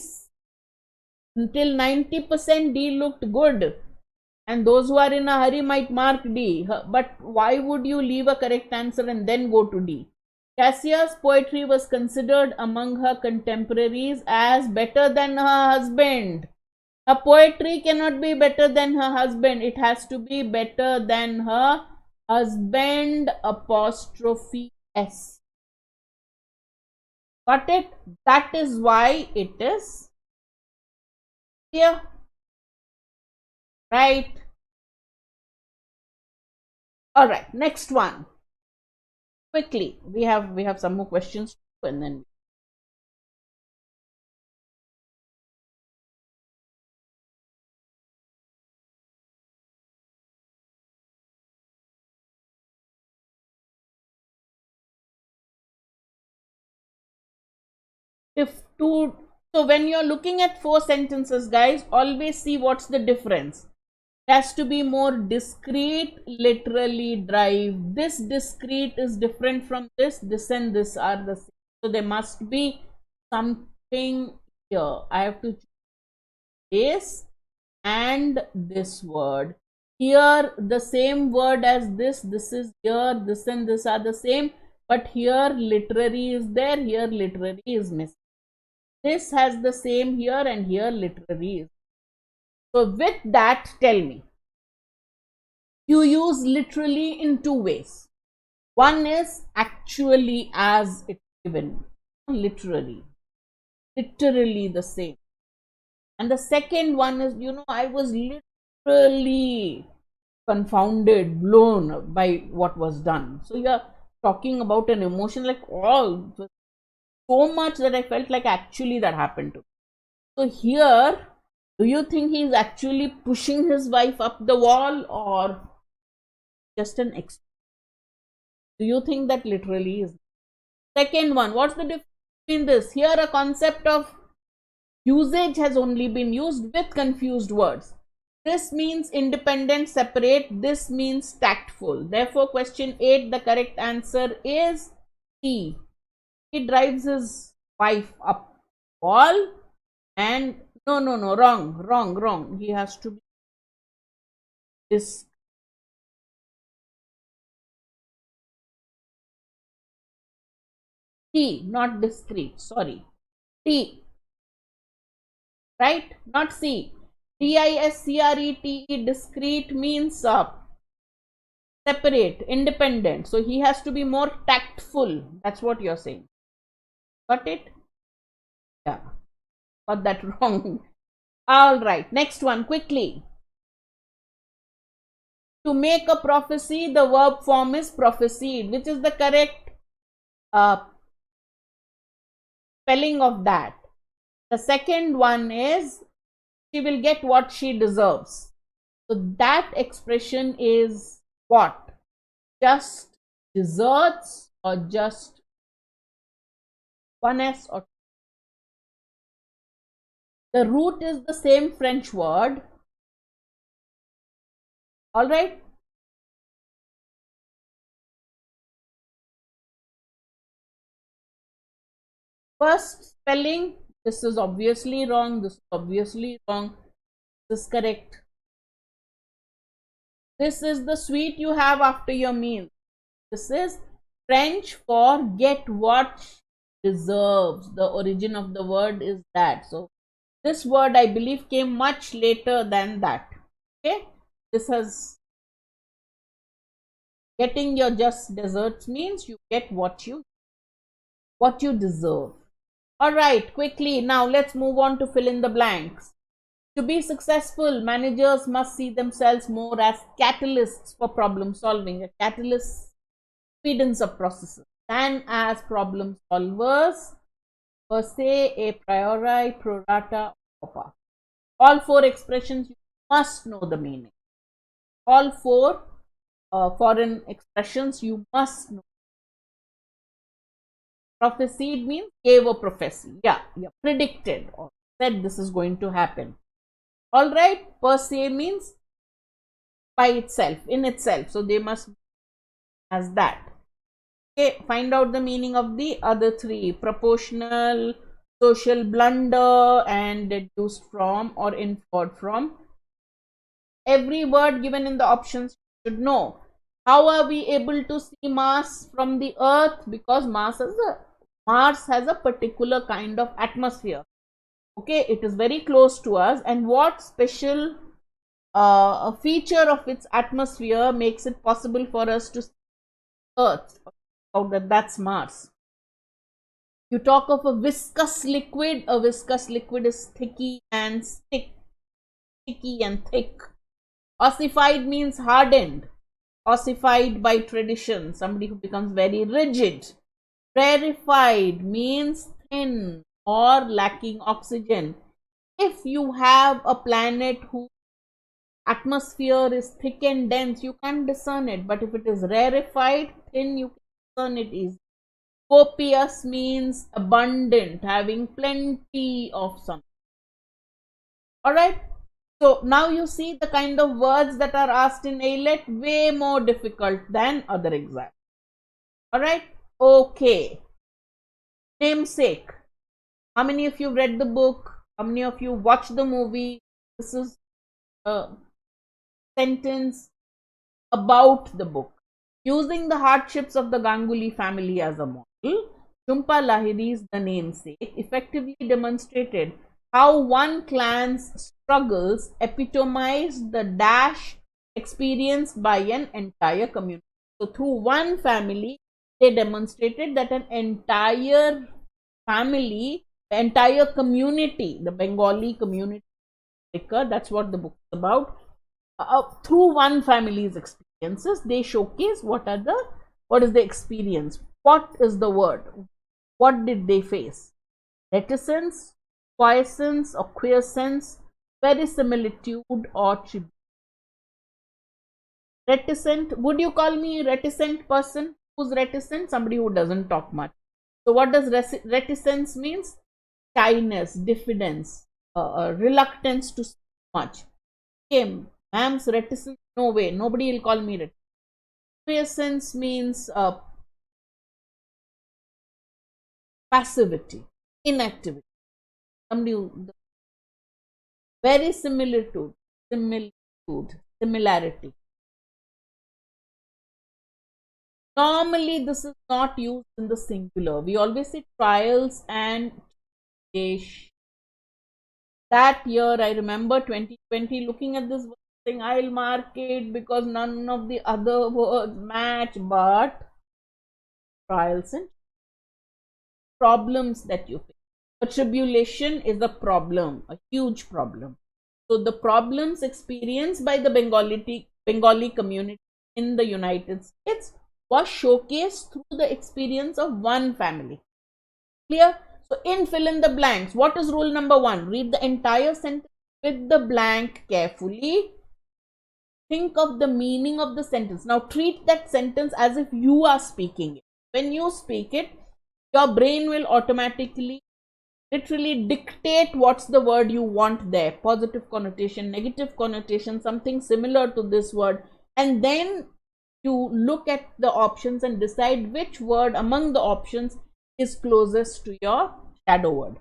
until 90% D looked good, and those who are in a hurry might mark D. But why would you leave a correct answer and then go to D? Cassia's poetry was considered among her contemporaries as better than her husband. Her poetry cannot be better than her husband. It has to be better than her husband apostrophe S. Got it? That is why it is here. Right? Alright, next one. Quickly. We have some more questions and then if two. So when you're looking at 4 sentences, guys, always see what's the difference. It has to be more discrete, literally drive. This discrete is different from this and this are the same. So there must be something here. I have to choose this and this word. Here the same word as this is here, this and this are the same, but here literary is there, here literary is missing. This has the same here and here literary is. So with that, tell me, you use literally in 2 ways. One is actually as it's given, literally the same. And the second one is, I was literally confounded, blown by what was done. So you're talking about an emotion like, oh, so much that I felt like actually that happened to me. So here, do you think he's actually pushing his wife up the wall or just an expression? Do you think that literally is? Second one, what's the difference between this? Here a concept of usage has only been used with confused words. This means independent, separate. This means tactful. Therefore, question 8, the correct answer is C. He drives his wife up wall and no, wrong. He has to be this. T, not discrete. Sorry. T. Right? Not C. Discrete. Discrete means separate, independent. So he has to be more tactful. That's what you're saying. Got it? Yeah. Got that wrong. All right. Next one, quickly. To make a prophecy, the verb form is prophesied, which is the correct spelling of that. The second one is she will get what she deserves. So that expression is what? Just deserts or just one S or the root is the same French word. All right. First spelling, this is obviously wrong. This is obviously wrong. This is correct. This is the sweet you have after your meal. This is French for get what deserves. The origin of the word is that. So this word, I believe, came much later than that. Okay, this has getting your just desserts means you get what you deserve. All right, quickly now let's move on to fill in the blanks. To be successful, managers must see themselves more as catalysts for problem solving. A catalyst speedens up processes than as problem solvers per se, a priori, pro rata, or all four expressions you must know the meaning. All four foreign expressions you must know. Prophesied means gave a prophecy. Yeah, predicted or said this is going to happen. All right, per se means by itself, in itself. So they must be as that. Okay, find out the meaning of the other three: proportional, social blunder, and deduced from or inferred from. Every word given in the options you should know. How are we able to see Mars from the Earth? Because Mars has a particular kind of atmosphere. Okay, it is very close to us, and what special a feature of its atmosphere makes it possible for us to see Earth? That's Mars. You talk of a viscous liquid. A viscous liquid is sticky and thick. Ossified means hardened. Ossified by tradition, somebody who becomes very rigid. Rarefied means thin or lacking oxygen. If you have a planet whose atmosphere is thick and dense, you can't discern it. But if it is rarefied, thin, you can discern it easily. Copious means abundant, having plenty of something. Alright, so now you see the kind of words that are asked in AILET, way more difficult than other exams. Alright, okay. Namesake. How many of you read the book? How many of you watched the movie? This is a sentence about the book. Using the hardships of the Ganguly family as a model, Jhumpa Lahiri's The Namesake effectively demonstrated how one clan's struggles epitomized the dash experienced by an entire community. So through one family, they demonstrated that an entire family, the entire community, the Bengali community, that's what the book is about. Through one family's experiences, they showcase what is the experience, what is the word, what did they face: reticence, quiescence or quiescence, verisimilitude or tribute. Reticent, would you call me reticent person? Who's reticent? Somebody who doesn't talk much. So what does reticence means? Shyness, diffidence, reluctance to speak much. Okay, ma'am's reticence, no way, nobody will call me reticent. Quiescence means passivity, inactivity. Somebody who, verisimilitude, similarity. Normally, this is not used in the singular. We always say trials and tribulation. That year, I remember 2020, looking at this thing, I'll mark it because none of the other words match, but trials and problems that you face. A tribulation is a problem, a huge problem. So the problems experienced by the Bengali community in the United States was showcased through the experience of one family. Clear? So in fill in the blanks, what is rule number 1? Read the entire sentence with the blank carefully. Think of the meaning of the sentence. Now treat that sentence as if you are speaking it. When you speak it, your brain will automatically literally dictate what's the word you want there. Positive connotation, negative connotation, something similar to this word. And then you look at the options and decide which word among the options is closest to your shadow word.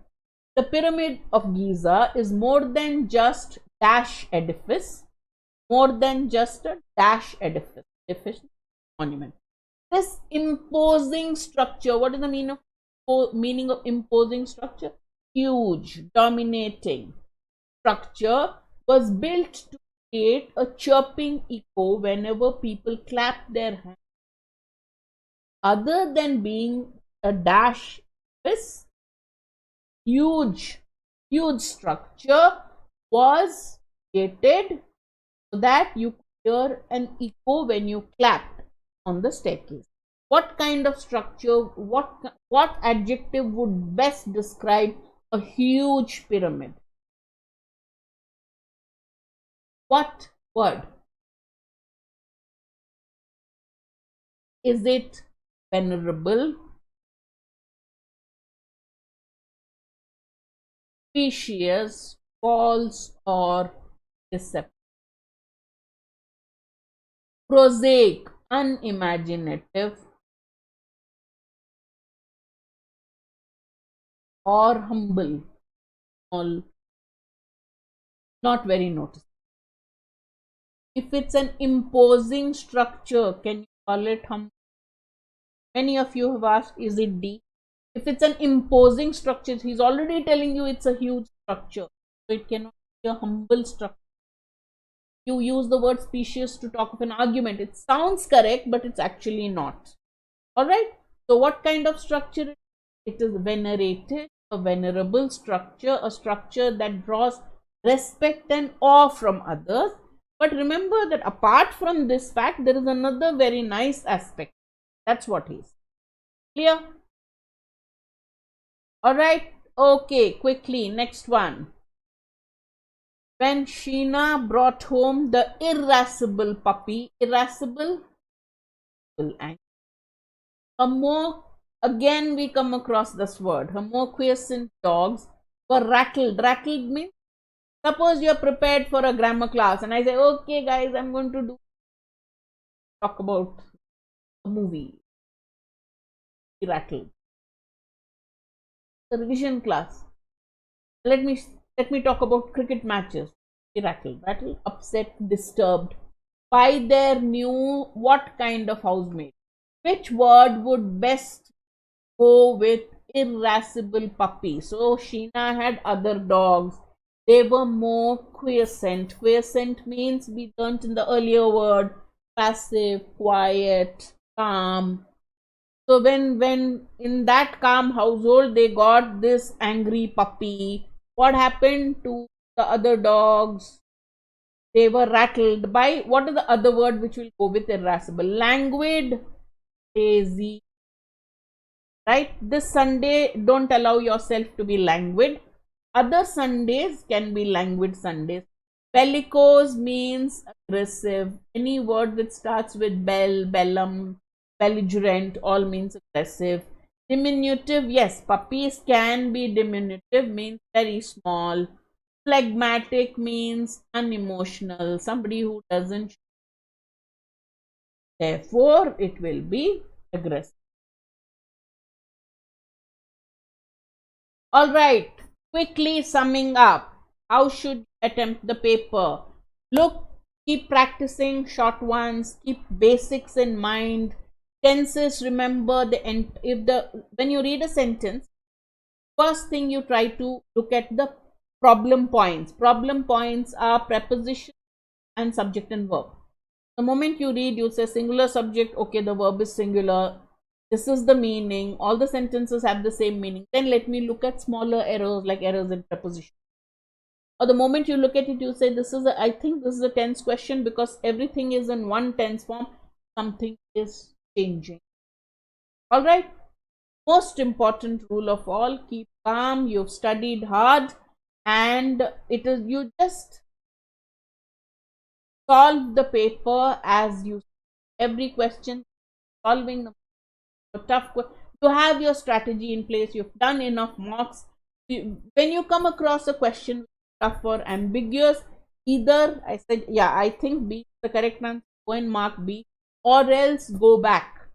The Pyramid of Giza is more than just dash edifice. more than just a dash edifice, monument. This imposing structure, what is the meaning of imposing structure? Huge, dominating structure was built to create a chirping echo whenever people clap their hands. Other than being a dash, this huge, huge structure was created so that you could hear an echo when you clapped on the staircase. What kind of structure, what adjective would best describe a huge pyramid? What word? Is it venerable, specious, false, or deceptive? Prosaic, unimaginative, or humble, all not very noticeable. If it's an imposing structure, can you call it humble? Many of you have asked, is it D? If it's an imposing structure, he's already telling you it's a huge structure. So it cannot be a humble structure. You use the word specious to talk of an argument. It sounds correct, but it's actually not. Alright. So what kind of structure? It is venerated, a venerable structure, a structure that draws respect and awe from others. But remember that apart from this fact, there is another very nice aspect. That's what he is. Clear? Alright. Okay, quickly. Next one. When Sheena brought home the irascible puppy, irascible, again we come across this word, her more quiescent dogs were rattled. Rattled means, suppose you are prepared for a grammar class and I say, okay guys, I'm going to talk about a movie. Rattled. The revision class. Let me talk about cricket matches. Rattled, upset, disturbed by their new what kind of housemaid? Which word would best go with irascible puppy? So Sheena had other dogs. They were more quiescent. Quiescent means we learnt in the earlier word passive, quiet, calm. So when in that calm household they got this angry puppy, what happened to the other dogs? They were rattled by, what is the other word which will go with irascible? Languid, lazy. Right? This Sunday, don't allow yourself to be languid. Other Sundays can be languid Sundays. Bellicose means aggressive. Any word that starts with bell, bellum, belligerent, all means aggressive. Diminutive, yes, puppies can be diminutive, means very small. Phlegmatic means unemotional, somebody who doesn't. Therefore, it will be aggressive. Alright, quickly summing up, how should you attempt the paper? Look, keep practicing short ones, keep basics in mind. Tenses, remember when you read a sentence, first thing you try to look at the problem points. Problem points are preposition and subject and verb. The moment you read, you say singular subject, okay, the verb is singular. This is the meaning. All the sentences have the same meaning. Then let me look at smaller errors like errors in preposition. Or the moment you look at it, you say I think this is a tense question because everything is in one tense form. Something is changing. Alright. Most important rule of all, keep calm. You've studied hard and you just solve the paper as you every question, solving the tough question. You have your strategy in place. You've done enough mocks. When you come across a question tough or ambiguous, either I said, yeah, I think B is the correct answer, go and mark B, or else go back.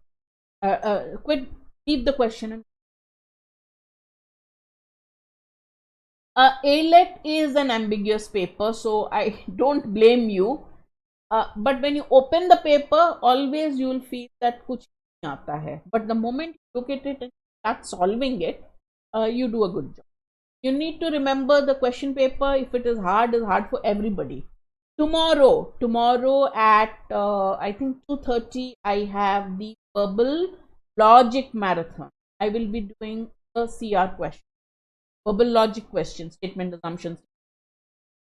Leave the question. AILET is an ambiguous paper, so I don't blame you. But when you open the paper, always you will feel that kuch nahi aata hai. But the moment you look at it and start solving it, you do a good job. You need to remember the question paper. If it is hard for everybody. Tomorrow at I think 2:30, I have the verbal logic marathon. I will be doing a CR question, verbal logic question, statement assumptions,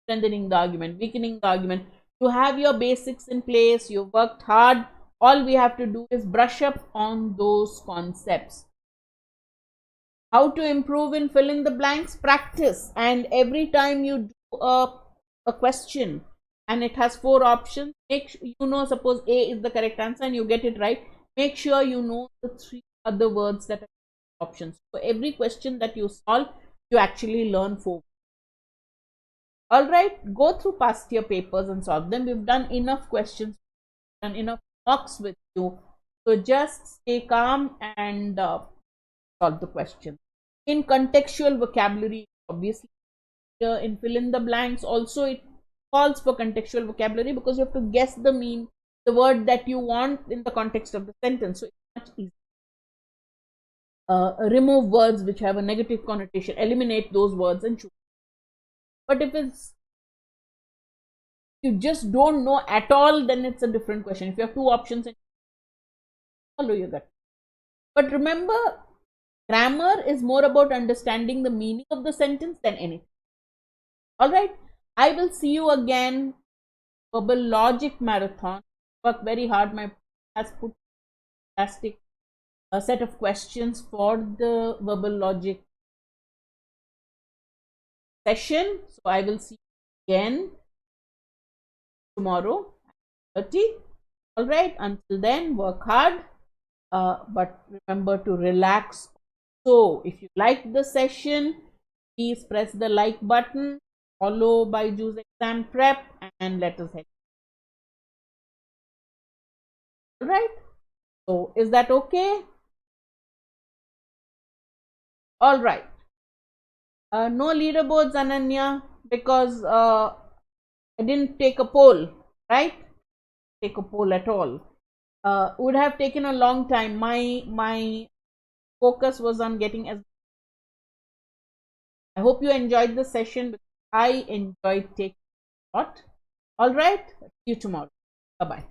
strengthening the argument, weakening the argument. You have your basics in place, you worked hard. All we have to do is brush up on those concepts. How to improve in fill in the blanks? Practice. And every time you do a question and it has 4 options, make sure you know, suppose A is the correct answer and you get it right, make sure you know the 3 other words that are options. So every question that you solve, you actually learn 4. All right, go through past year papers and solve them. We've done enough questions, done enough mocks with you. So just stay calm and solve the question. In contextual vocabulary, obviously, in fill in the blanks, also it calls for contextual vocabulary because you have to guess the the word that you want in the context of the sentence. So it's much easier. Remove words which have a negative connotation, eliminate those words and choose. But if you just don't know at all, then it's a different question. If you have 2 options and follow your gut. But remember, grammar is more about understanding the meaning of the sentence than anything. All right, I will see you again. Verbal logic marathon. Work very hard. My has put fantastic a set of questions for the verbal logic session. So I will see you again tomorrow at 30. All right, until then, work hard, but remember to relax. So if you like the session, please press the like button, follow BYJU'S exam prep, and let us head. All right, so is that okay? All right. No leaderboards, Ananya, because I didn't take a poll, right? Take a poll at all. Would have taken a long time. My focus was on getting as. I hope you enjoyed the session because I enjoyed taking a lot. All right. See you tomorrow. Bye bye.